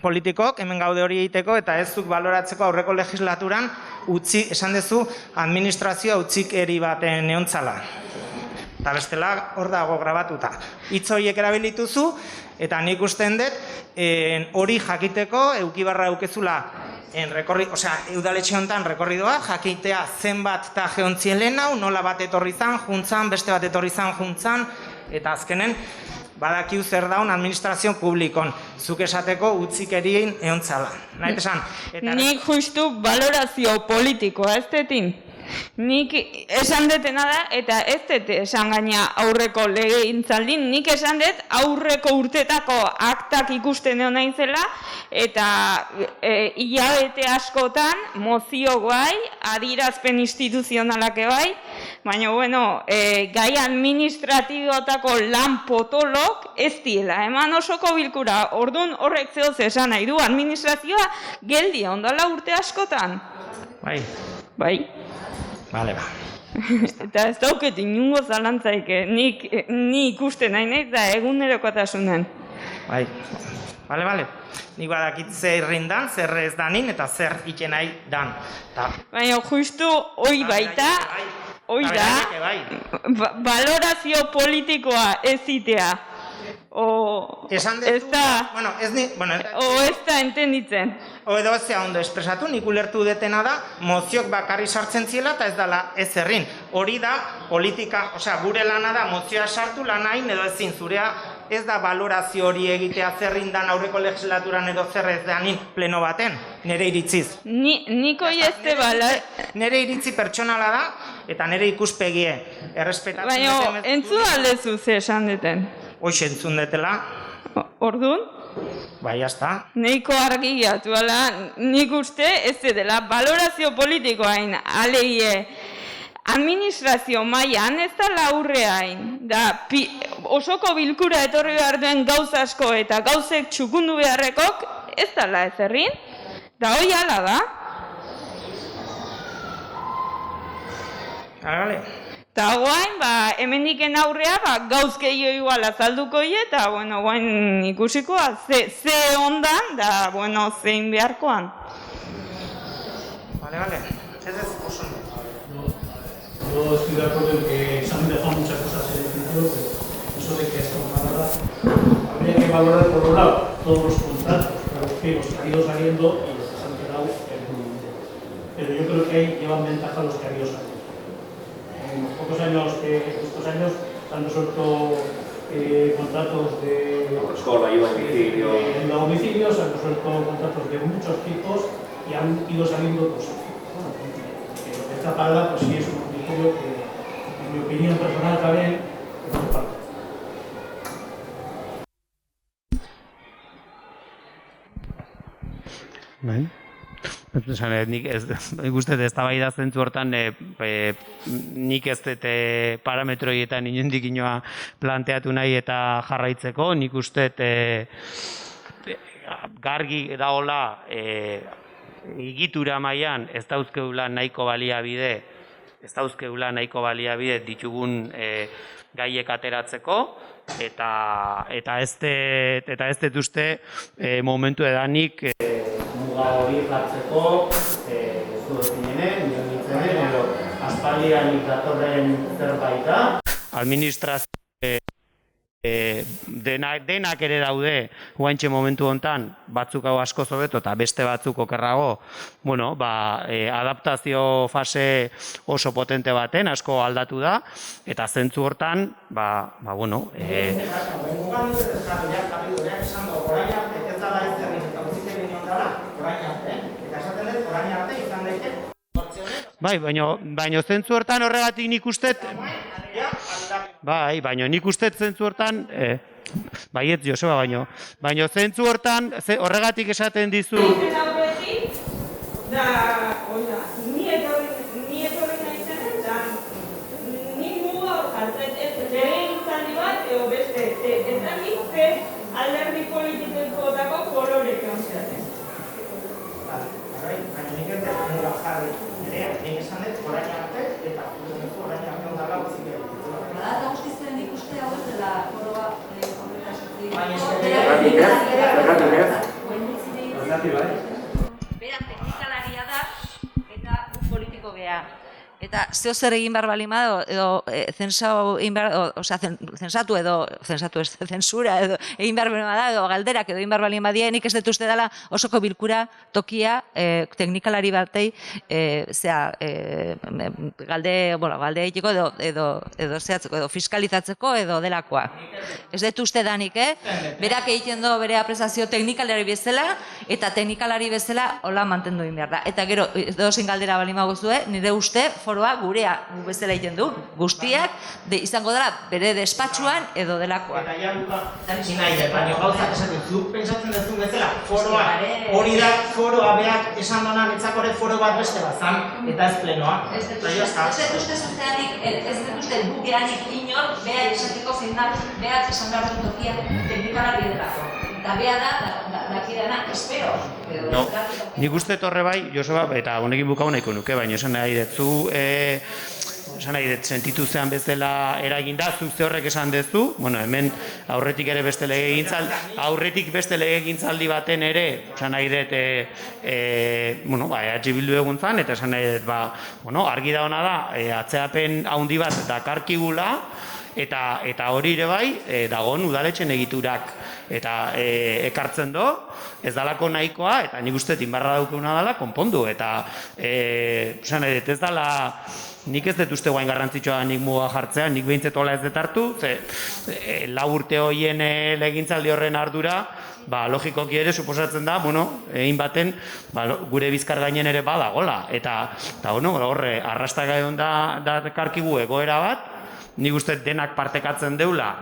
politikok, hemen gaude hori egiteko, eta ez zuk baloratzeko aurreko legislaturan utzi, esan dezu, administrazioa utzik eri baten neontzala. Eta bestela hor dago grabatuta. Hitz horiek erabilituzu, eta nik usten dut, hori jakiteko, eukibarra eukezula, udaletxe honetan rekorridoa, jakitea zenbat eta geontzien lehen hau, nola bat etorri zan, juntzan, beste bat etorri zan, juntzan, eta azkenen, badakiu zer daun administrazio publikon, zuk esateko utzikerien eontzala. Nahi esan? Nik justu valorazio politikoa ez detin. Nik esan detena da, eta ez dut esan gaina aurreko legegintzaldin, nik esan dut aurreko urtetako aktak ikusten egon naizela, eta hilabete askotan mozio bai, adierazpen instituzionalak bai, baina gai administratibotako lan potolok ez diela, eman osoko bilkura, orduan horrek zehoz esan nahi du, administrazioa geldi ondala urte askotan. Bai. Bale, ba. Eta ez dauket inungo zalantzaik, ni ikusten nahi nahi da egunerokotasunen. Bai, bale. Nik badakit zer rindan, zer ez danin, eta zer iten nahi dan. Baina justu hoi baita, hoi da, valorazio politikoa ez itea. Ez da entenditzen. Edo ez ondo espresatu, nik ulertu detena da, moziok bakarri sartzen ziela eta ez dela ez errin. Hori da, politika, gure lana da, mozioa sartu lan hain edo ezin, zurea ez da valorazio hori egitea zerrindan aurreko legislaturan edo zer ez danin pleno baten, nire iritziz. Niko ez bala... Nire iritzi pertsonala da, eta nire ikuspegie errespetatzen. Baina, entzun aldezu ze esan deten. Hoxe entzun detela. Orduan? Bai, jazta. Neiko argi gatu, nik uste ez dela valorazio politikoain alegie administrazio mailan ez da laurreain. Osoko bilkura etorri behar duen gauza asko eta gauzek txukundu beharrekok ez dela ez errin. Da hoi ala da. Bale. Eta guain, hemendiken aurrea, gauz gehiago igual azalduko ie, eta, guain ikusikoa, ze ondan, da, zein beharkoan. Vale. Ez oso. Yo estoy de acuerdo en que se han dejado muchas cosas en el tintero, pero eso de que esto habría que valorar por un lado todos los contratos, los que han ido saliendo y los que se han quedado en un momento. Pero yo creo que llevan ventaja los que han ido saliendo. En los pocos años estos años se han resuelto contratos de domicilio, se han resuelto contratos de muchos tipos y han ido saliendo cosas. Esta parada pues sí es un criterio que, en mi opinión personal también, comparte. Nik uste ez da bai da zentzu hortan nik ez dut parametroietan inondik inoa planteatu nahi eta jarraitzeko, nik uste gargi dagoela egitura mailan ez dauzkeula nahiko baliabide ditugun gaiek ateratzeko eta ez dut uste momentu edanik muga hori jartzeko zuekinenen, niomitzenen, edo aspaldianik datorren zerbait da. Administrazio denak ere daude guaintxe momentu hontan, batzuk hau asko hobeto eta beste batzuk okerrago, adaptazio fase oso potente baten, asko aldatu da, eta zentzu hortan, Bai, baina zentzu hortan horregatik nik ustet... Bai, baina nik ustet zentzu hortan... Baiet, Joseba, baina zentzu hortan horregatik esaten dizu... Ni etorri naizenean, eta nik muga hor jartzen ez legegintzaldi bat, edo beste, ez da nik alderdi politikotako kolorek onziaten. Baina nik ez dut muga jarri. Nik esan dut, orain arte, eta orain arte ondala utzi behar. Eta guztizten ikuste hau ez dela koroa Bera teknikalaria da eta politiko gea. Eta zeo zer egin behar bali bado, edo zensatu edo, zensura edo egin behar bali bada, edo galderak edo egin behar bali badia, nik ez dut uste dela osoko bilkura tokia teknikalari batei galde egiteko edo fiskalizatzeko edo delakoa. Ez dut uste danik, berak egiten du bere aprezazio teknikalari bezala eta teknikalari bezala hola mantendu egin behar da. Eta gero, edozein galdera bali maguzue, nire uste foroa gurea gu bezala egiten du, guztiak izango dela bere despatxuan edo delakoa. Eta ja luka, baina gauzak esaten zuk pentsatzen duzu bezala, foroa, hori da foroa beak esan donan etzakore foro bat beste bat zan, eta ez plenoa. Ez dut uste zuzeanik, ez dut uste bukeanik inor, beak esateko zein da, beak esan behar dut tokia teknikalari delako. Eta beha da, dakidana, espero. Nik uste torre bai, Joseba, eta honekin bukau nahiko nuke, baina esan nahi dut, sentitu zean bezala eraginda, zu horrek esan dezu, hemen aurretik beste legegintzaldi baten ere, esan nahi dut, EH Bildu egun zan, eta esan nahi dut, argi da hona da, atzeapen handi bat dakarkigula, eta hori ere bai, dagoen udaletxen egiturak eta ekartzen do, ez dalako nahikoa, eta nik uste inbarra daukuna dela, konpondu, eta esan nahi dut, ez dela, nik ez dut uste guain garrantzitsua nik muga jartzea, nik behintzet hola ez dut hartu, lau urte hoien legintzaldi horren ardura, logikoki ere suposatzen da, egin baten, gure bizkar gainen ere badagola, eta horre, arrastaka egon da karkigu egoera bat, nik uste denak partekatzen deula,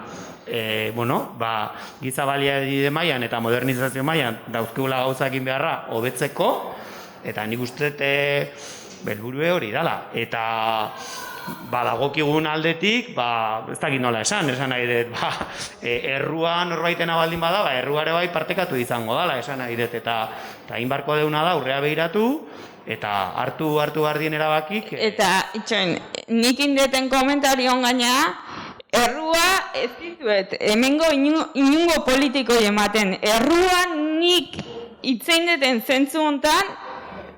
giza baliabide mailan eta modernizazio mailan dauzkegula gauzakin beharra hobetzeko, eta nik uste helburue hori dela. Eta dagokigun aldetik, ez dakit nola esan nahi dut, errua norbaitena baldin bada, erruare bai partekatu izango dela, esan nahi dut, eta inbarko deuna da, urrea behiratu, eta hartu bardien erabakik. Eta, nik indeten komentarion gaina, errua ez dituet, hemengo inungo politikoi ematen. Errua nik itzein deten zentzu hontan,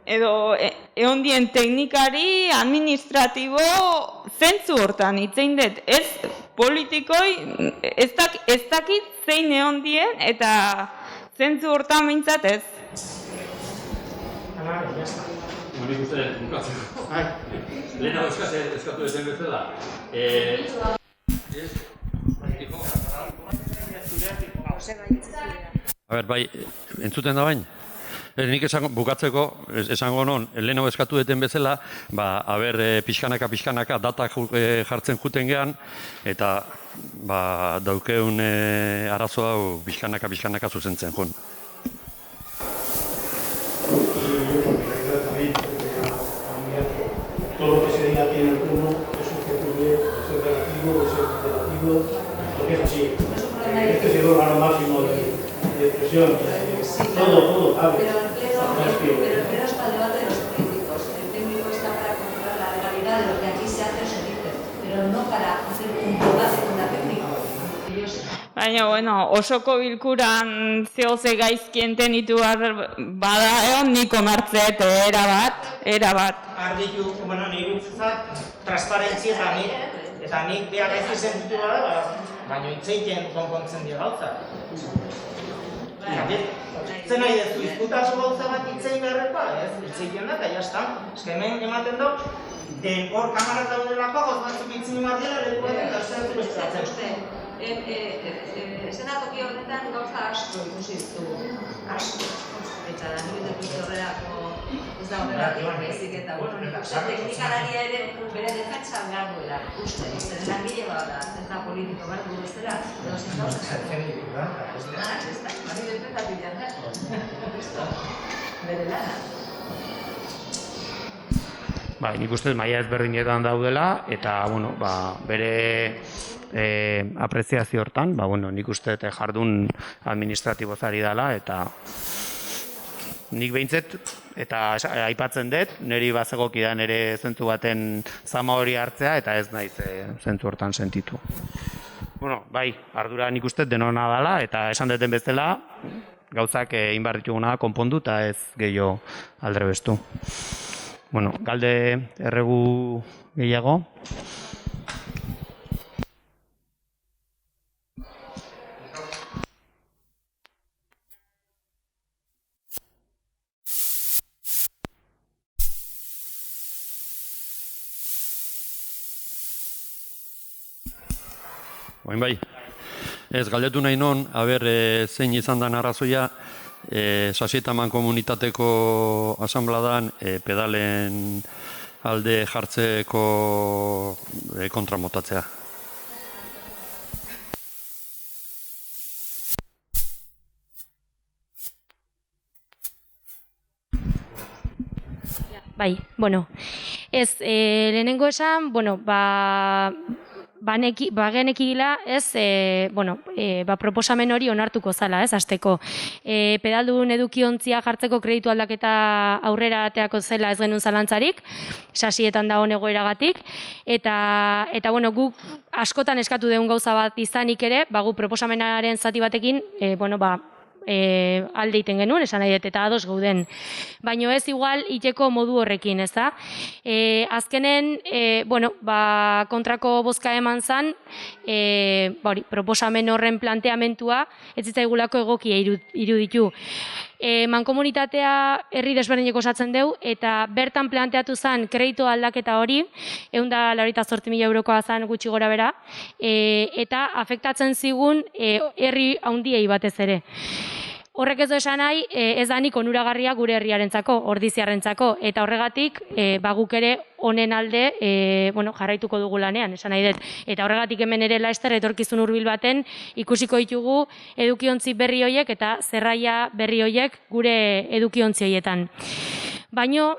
edo ehondien teknikari, administratibo, zentzu hortan itzein dut. Ez politikoi, ez dakit zein ehondien, eta zentzu hortan behintzat ez. Nik uste bukatzeko. Lehena eskatu ezen bezala. Bai, entzuten da bain? Nik bukatzeko esango non, lehenago eskatu duten bezala, pixkanaka datak jartzen juten gehan, eta daukeun arazo hau pixkanaka zuzentzen joan. expresión, todo cabe. Pero el pleno es para el debate de los políticos. El técnico está para controlar la legalidad de lo que aquí se hace o se dice, pero no para hacer un debate con la técnica. Baina, bueno, osoko bilkuran zehoze gaizkienten ditu bada egon nik onartzet, erabat. Arditu, bueno, nire utzezat, transparentzia eta nik behar gaizki sentitu bada, baina itzeiten konpontzen dira gauza. Zer nahi dezu, izkutatu gauza bat itzei beharrekoa, ez? Itzeiten da, eta jazta. Ez hemen ematen dut, hor kamarak daudelako, gauz batzuk itzini mardiela, lehikoetan, eta zer bestatzen. Eszenatoki horretan gauza asko ikusi ditugu, asko. Eta da, nire dut horrelako ez da horrelatik bezik eta, bueno, nik uste teknikalaria ere bere defentsa behar duela, uste, langile bada, ez da politiko behar du bestela, edo zen gauza. Ez da, bari defendatik da, bere lana. Bai, nik uste maila ezberdinetan daudela, eta, bueno, bere apreziazio hortan, nik uste jardun administratibozari dela, eta nik behintzet, eta aipatzen dut, niri bazegokidan ere zentzu baten zama hori hartzea, eta ez naiz zentzu hortan sentitu. Bueno, bai, ardura nik uste denona dela, eta esan duten bezala, gauzak egin behar dituguna konpondu, eta ez gehiago aldrebestu. Bueno, galde erregu gehiago. Oin bai, ez galdetu nahi non, zein izan da arrazoia, Sasietaman komunitateko asanbladan pedalen alde jartzeko kontramotatzea. Bai, bueno, ez, lehenengo esan, bueno, genekigila ez, proposamen hori onartuko zala, ez, hasteko. Pedaldun edukiontzia jartzeko kreditu aldaketa aurrera ateako zela ez genuen zalantzarik, Sasietan dagoen egoeragatik, eta guk askotan eskatu dugun gauza bat izanik ere, gu proposamenaren zati batekin, alde iten genuen, esan nahi dut, eta ados gauden. Baina ez igual iteko modu horrekin, ez da? Azkenen, kontrako bozka eman zan, proposamen horren planteamentua, ez zitzaigulako egokia iruditu. Mankomunitatea herri desberdineko osatzen dugu, eta bertan planteatu zen kreditu aldaketa hori, 188.000 eurokoa zen gutxi gora bera, eta afektatzen zigun herri handiei batez ere. Horrek ez du esan nahi, ez da nik onuragarria gure herriarentzako, ordiziarrentzako, eta horregatik guk ere honen alde jarraituko dugu lanean, esan nahi dut. Eta horregatik hemen ere laster etorkizun hurbil baten ikusiko ditugu edukiontzi berri horiek eta zerraia berri horiek gure edukiontzi horietan. Baina,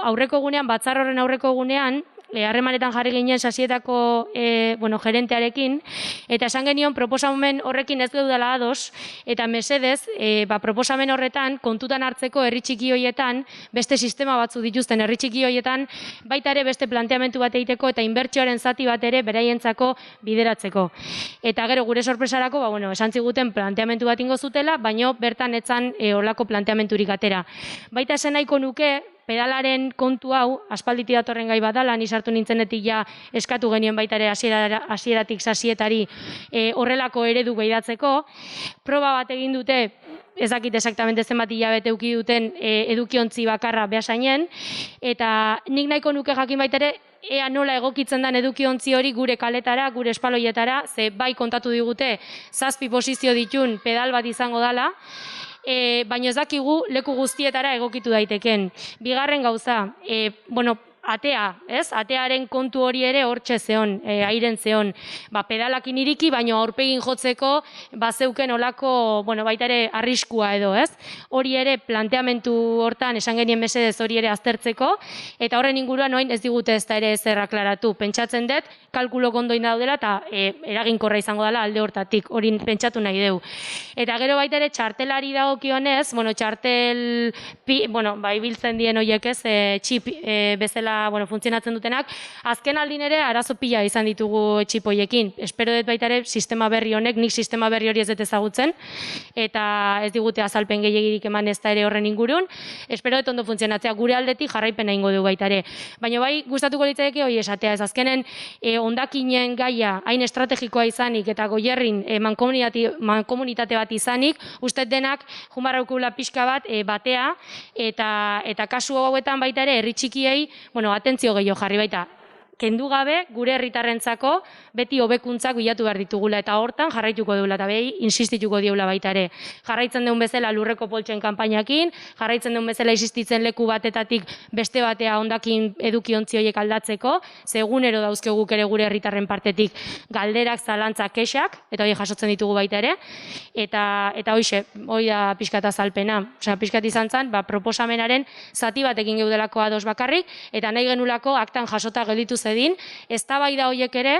aurreko egunean, batzar horren aurreko egunean, harremanetan jarri ginen Sasietako gerentearekin, eta esan genion proposamen horrekin ez geudala ados, eta mesedez, proposamen horretan kontutan hartzeko herri txiki horietan, beste sistema batzu dituzten herri txiki horietan, baita ere beste planteamentu bat egiteko eta inbertsioaren zati bat ere beraientzako bideratzeko. Eta gero gure sorpresarako, esan ziguten planteamentu bat ingo zutela, baina bertan etzan horlako planteamenturik atera. Baita esan nahiko nuke, pedalaren kontu hau, aspalditi datorren gai badala, ni sartu nintzenetik ja eskatu genien baita ere hasieratik Sasietari horrelako eredu behidatzeko. Proba bat egin dute, ez dakit exactamente zenbat hilabete eduki duten edukiontzi bakarra Beasainen, eta nik nahiko nuke jakin baita ere, ea nola egokitzen den edukiontzi hori gure kaletara, gure espaloietara, ze bai kontatu digute 7 posizio ditun pedal bat izango dela, baina ez dakigu leku guztietara egokitu daiteken. Bigarren gauza, atea, ez? Atearen kontu hori ere hortxe zeon, airen zeon. Pedalakin iriki, baina aurpegin jotzeko bazeuken olako, baita ere arriskua edo, ez? Hori ere planteamentu hortan esan genien mesedez hori ere aztertzeko, eta horren inguruan orain ez digute ez da ere ezer aklaratu. Pentsatzen dut, kalkulo kondoin daudela eta eraginkorra izango dela alde hortatik, hori pentsatu nahi deu. Eta gero baita ere txartelari dagokionez, txartel, ibiltzen dien horiek ez, txip bezala funtzionatzen dutenak, azken aldin ere arazo pila izan ditugu txip horiekin. Espero dut baita ere sistema berri honek, nik sistema berri hori ez dut ezagutzen, eta ez digute azalpen gehiagirik eman ez da ere horren ingurun. Espero dut ondo funtzionatzea gure aldetik jarraipena ingo du baita ere. Baina bai, gustatuko litzaidake hori esatea, ez azkenen hondakinen gaia hain estrategikoa izanik eta Goierrin mankomunitate bat izanik, uste denak jumarraukula pixka bat batea, eta kasu hauetan baita ere herri txikiei atentzio gehiago jarri baita. Kendu gabe, gure herritarrentzako beti hobekuntzak bilatu behar ditugula eta hortan jarraituko deula eta behi insistituko diola baita ere. Jarraitzen duen bezala lurreko poltsen kanpainakin, jarraitzen duen bezala existitzen leku batetatik beste batea hondakin edukiontzi horiek aldatzeko, ze egunero dauzkeguk ere gure herritarren partetik galderak, zalantzak, kexak, eta hori jasotzen ditugu baita ere, eta hori da pixkat azalpena. Osea, pixkat izan zen, proposamenaren zati batekin geudelako ados bakarrik, eta nahi genulako aktan jasota gelditu zedin, eztabaida horiek ere,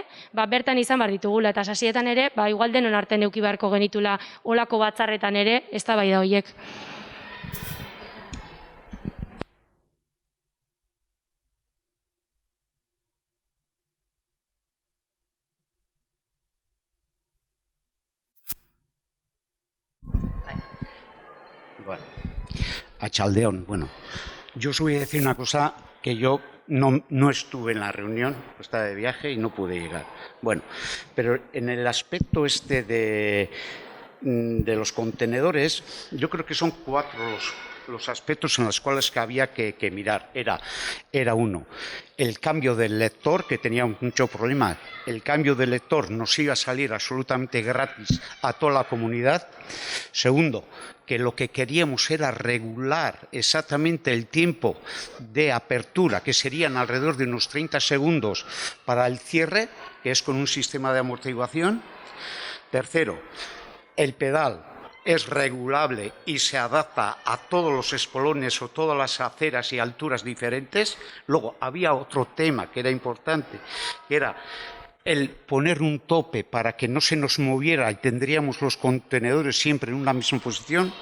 bertan izan behar ditugula, eta sasietan ere, igual denon artean eduki beharko genitula olako batzarretan ere, eztabaida horiek. Bueno, a Chaldeón, yo os voy a decir una cosa que yo no estuve en la reunión, estaba de viaje y no pude llegar. Pero en el aspecto de los contenedores, yo creo que son 4 los aspectos en los cuales había que mirar. Era uno, el cambio del lector, que tenía mucho problema. El cambio del lector nos iba a salir absolutamente gratis a toda la comunidad. Segundo, que lo que queríamos era regular exactamente el tiempo de apertura, que serían alrededor de unos 30 segundos para el cierre, que es con un sistema de amortiguación. Tercero, el pedal es regulable y se adapta a todos los espolones o todas las aceras y alturas diferentes. Luego había otro tema que era importante, que era el poner un tope para que no se nos moviera y tendríamos los contenedores siempre en una misma posición.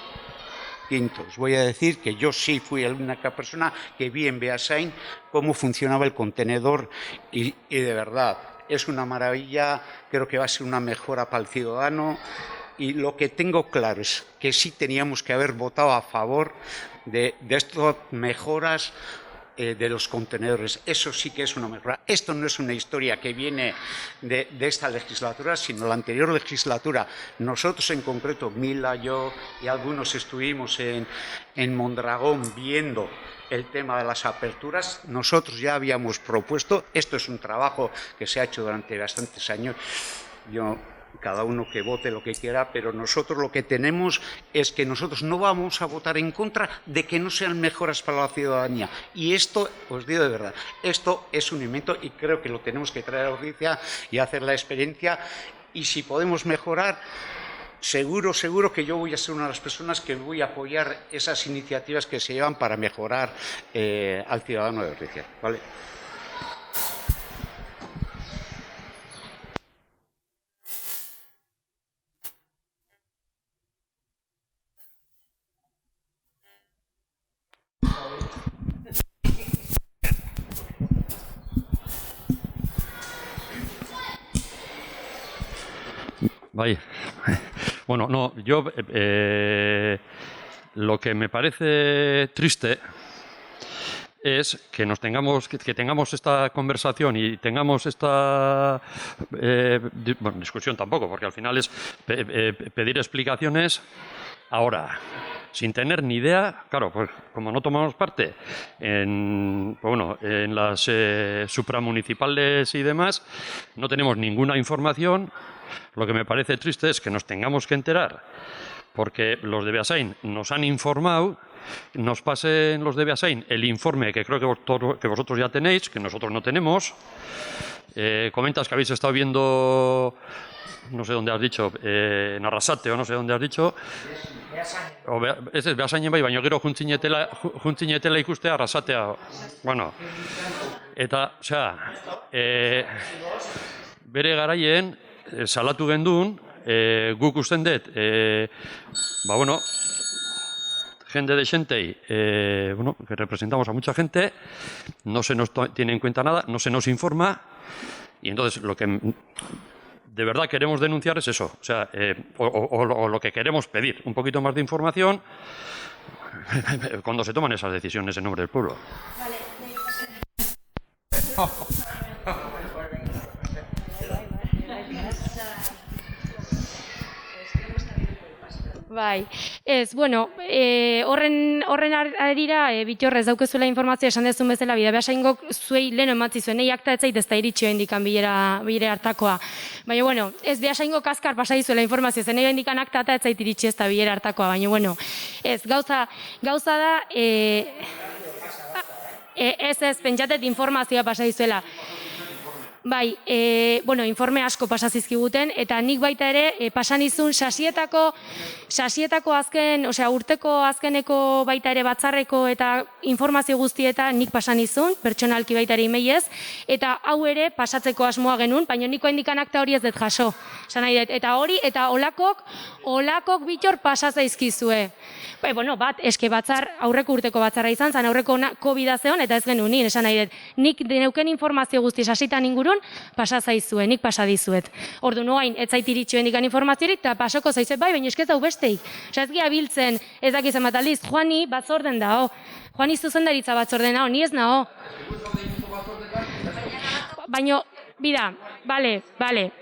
Quinto, os voy a decir que yo sí fui la única persona que vi en Beasain cómo funcionaba el contenedor y de verdad es una maravilla, creo que va a ser una mejora para el ciudadano. Y lo que tengo claro es que sí teníamos que haber votado a favor de estas mejoras de los contenedores. Eso sí que es una mejora. Esto no es una historia que viene de esta legislatura, sino la anterior legislatura. Nosotros en concreto, Mila, yo y algunos estuvimos en Mondragón viendo el tema de las aperturas. Nosotros ya habíamos propuesto, esto es un trabajo que se ha hecho durante bastantes años. Cada uno que vote lo que quiera, pero nosotros lo que tenemos es que nosotros no vamos a votar en contra de que no sean mejoras para la ciudadanía. Y esto, os digo de verdad, esto es un invento y creo que lo tenemos que traer a la audiencia y hacer la experiencia. Y si podemos mejorar, seguro que yo voy a ser una de las personas que voy a apoyar esas iniciativas que se llevan para mejorar al ciudadano de Ordicia, ¿vale? Bueno, no, yo lo que me parece triste es que tengamos esta conversación y tengamos esta discusión tampoco, porque al final es pedir explicaciones ahora, sin tener ni idea. Claro, pues como no tomamos parte en las supramunicipales y demás, no tenemos ninguna información. Lo que me parece triste es que nos tengamos que enterar porque los de Beasain nos han informado, nos pasen los de Beasain el informe que creo que vosotros ya tenéis, que nosotros no tenemos. Comentas que habéis estado viendo, no sé dónde has dicho, en Arrasate o no sé dónde has dicho. Ez ez, Beasainen bai, baina gero juntzinetela ikustea Arrasatea. Bueno, eta, osea, bere garaien salatu gendun, guk usten dut, bueno, gente de xentei, bueno, que representamos a mucha gente, no se nos tiene en cuenta nada, no se nos informa, y entonces lo que de verdad queremos denunciar es eso, o sea, o lo que queremos pedir, un poquito más de información cuando se toman esas decisiones en nombre del pueblo. Bai, ez, bueno, horren arira, Bittor ez daukezuela informazioa esan dezun bezala, bida Beasaingok zuei leno ematzi zuen, nahi akta etzait ez da iritsi indikan bilera hartakoa. Baina, bueno, ez Beasaingok azkar pasadizuela informazioa, zen nahi indikan akta eta etzait iritsi ez da bilera hartakoa, baina, bueno, ez, gauza da, ez, pentsatet informazioa pasadizuela. Bai, bueno, informe asko pasazizkiguten, eta nik baita ere pasan izun sasietako azken, osea, urteko azkeneko baita ere batzarreko eta informazio guztietan nik pasan izun, pertsonalki baita ere imeiez, eta hau ere pasatzeko asmoa genuen, baina niko indikan akta hori ez dut jaso. Eta hori, eta olakok Bittor pasazaizkizue. Bai, bueno, eske aurreko urteko batzarra izan, zan aurreko COVID-a zeon, eta ez genuen nien, esan nahi dut. Nik deneuken informazio guzti sasitan ingurun, pasazaizue, nik pasadizuet. Ordu noain, ez zait iritxuen dikan informaziorik, eta pasoko zaizuet, bai, baina eskez hau besteik. Osa ez gira biltzen, ez dakizen bat aldiz, Juani batzorden da, Juani zuzendaritza batzorden da, ni ez naho. Baina, bida,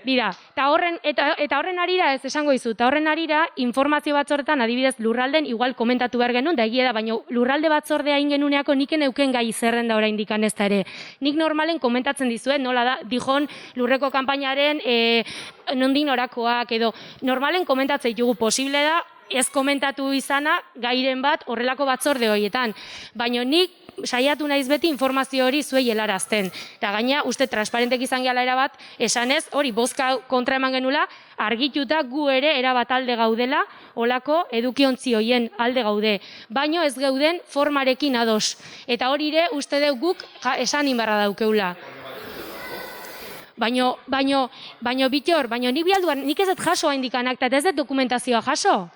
bida. Eta horren arira, ez esango izu, eta horren arira, informazio batzordetan, adibidez, lurralden, igual komentatu behar genuen, da egia da, baina lurralde batzordea ingenuneako niken euken gai zerrenda orain dikan ez da ere. Nik normalen komentatzen dizuet, nola da, dijon lurreko kanpainaren nondin orakoak, edo normalen komentatzen ditugu posible da, ez komentatu izana gairen bat horrelako batzorde horietan. Baina nik saiatu naiz beti informazio hori zuei helarazten. Eta gaina, uste transparentek izan gehala erabat, esanez, hori bozka kontra eman genula, argituta gu ere erabat alde gaudela, olako edukiontzi hoien alde gaude. Baino ez gauden formarekin ados. Eta hori ere, uste deu guk esan inbarra daukeula. Baino, Bittor, nik bialduan, nik ez dut jaso haindikan akta, eta ez dut dokumentazioa jaso.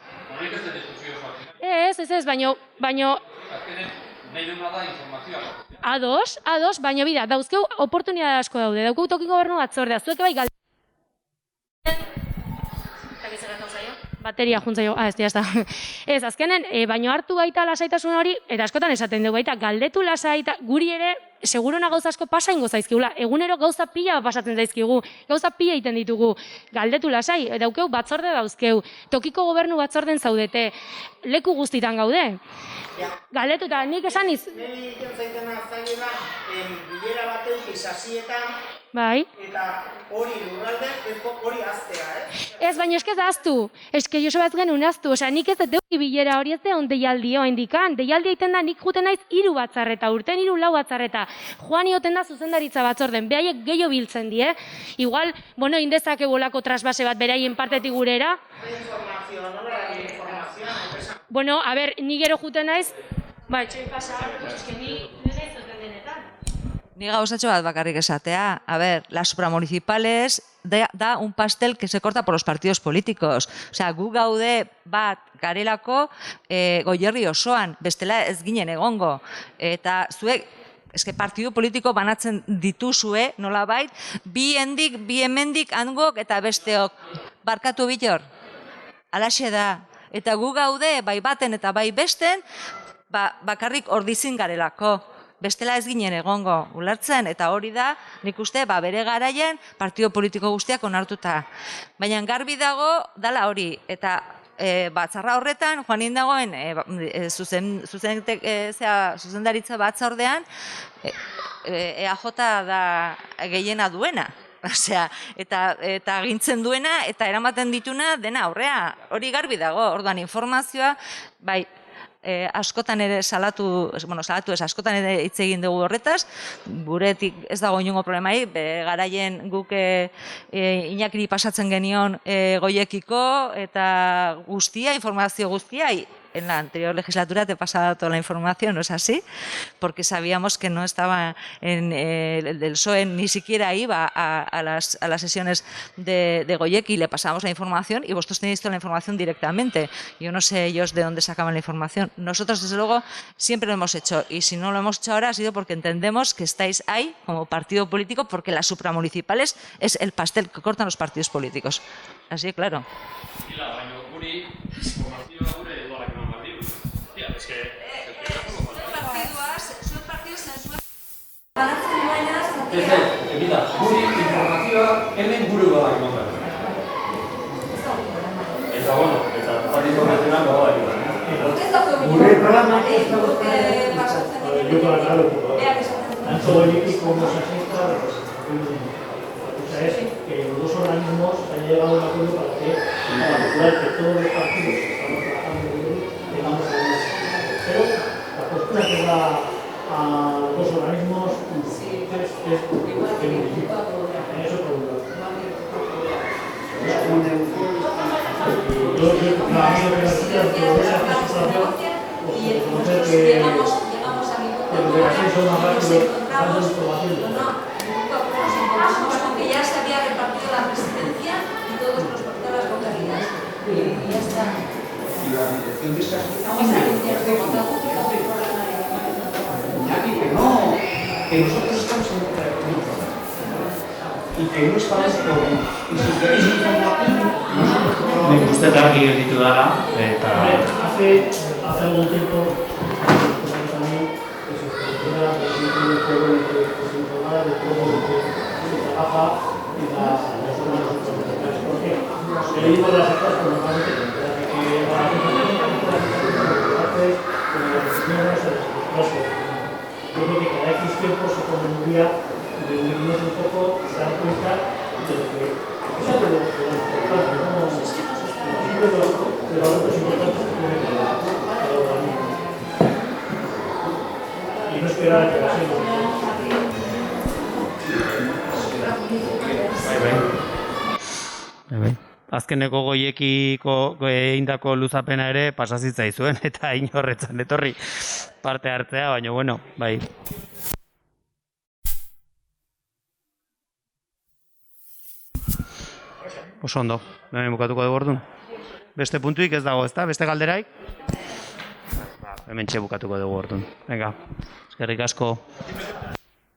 Ez, baino... Nahi duna da informazioa. Ados, baina bida, dauzkeu oportunidade asko daude, daukeu toki gobernu batzordea, zuek bai galde... Bateria juntzaio, ez, jazta. Ez, azkenen, baino hartu baita lasaitasun hori, eta askotan esaten dugu baita, galdetu lasaita, guri ere, segurona gauza asko pasa ingo zaizkigula, egunero gauza pila pasatzen zaizkigu, gauza pila egiten ditugu, galdetu lasai, daukeu batzorde dauzkeu, tokiko gobernu batzorden zaudete, leku guztitan gaude. Galdetu eta nik esan iz... Neri egiten zaitena zaila, bilera bateu izazietan, bai. Eta hori lurralde, hori aztea, Ez, baina eskez aztu. Eske Joseba ez genuen aztu. Osea, nik ez dut bilera hori ez deon deialdi hoa indikan. Deialdi egiten da nik juten naiz 3 batzarreta, urten 4 batzarreta. Joan ioten da zuzendaritza batzorden, behaiek gehiago biltzen die. Igual, bueno, indezake bolako trasbase bat beraien partetik gurera. Bueno, a ber, ni gero juten naiz, bai, txoi pasa, eske ni nire zuten denetan. Ni gauzatxo bat bakarrik esatea. A ver, las supramunicipales da un pastel que se corta por los partidos políticos. O sea, gu gaude bat garelako goierri osoan, bestela ez ginen egongo. Eta zuek, eske partidu politiko banatzen dituzue, nolabait, bi hemendik hangok eta besteok. Barkatu Bittor, alaxe da. Eta gu gaude, bai baten eta bai besten, bakarrik ordizin garelako. Bestela ez ginen egongo, ulertzen, eta hori da, nik uste, bere garaien partido politiko guztiak onartuta. Baina garbi dago, dala hori, eta batzarra horretan, joanin dagoen, zuzendaritza batzordean, EAJ da gehiena duena. Osea, eta agintzen duena eta eramaten dituna dena aurrea. Hori garbi dago. Orduan informazioa, bai, askotan ere salatu ez, askotan ere hitz egin dugu horretaz, guretik ez dago inongo problemai, garaien guk Iñakiri pasatzen genion goiekiko eta guztia, informazio guztia, en la anterior legislatura te pasaba toda la información, ¿no es así? Porque sabíamos que no estaba el PSOE, ni siquiera iba a las sesiones de Goyeki, le pasábamos la información y vosotros tenéis toda la información directamente. Yo no sé ellos de dónde sacaban la información. Nosotros, desde luego, siempre lo hemos hecho y si no lo hemos hecho ahora ha sido porque entendemos que estáis ahí como partido político porque las supramunicipales es el pastel que cortan los partidos políticos. Así, claro. Eta, guri informazioa hemen gure godak motan. Eta, bueno, eta partito nazional godak motan. Gure programa es yo para claro, tanto Goyeki como Sasista, o sea, es que los dos organismos han llegado a un acuerdo para que, en particular, que todos los partidos que estamos trabajando tengamos el mismo. Pero la postura que da a los dos organismos es que municipio. En eso por un lado. Yo la amigo que nos queda por esa situación, conocer que los de la son más rápido dando información. Porque ya se había repartido la presidencia y todas las localidades. Y ya está. Y la dirección de esas... que nosotros estamos en otra comunidad y que no estamos por... Y si queréis información, nosotros... Nik uste argi gelditu dara, eta... Hace algún tiempo, también, que se funciona de todo lo que se informa, de todo lo que se trabaja en las zonas metropolitanas. ¿Por qué? Le digo las actas, pero normalmente, que la yo creo que cada X tiempo se pone un día de unirnos un poco y se dan cuenta de lo que es algo de lo importante, ¿no? Siempre de los valores importantes que tiene cada organismo. Y no esperar a que pasemos. Bai. Azkeneko Goiekiko eindako luzapena ere pasazitzaizuen eta inorretzan etorri parte hartzea, baina bueno, bai. Oso ondo, hemen bukatuko dugu orduan. Beste puntuik ez dago, ezta? Beste galderaik? Hemen bukatuko dugu orduan. Venga, eskerrik asko.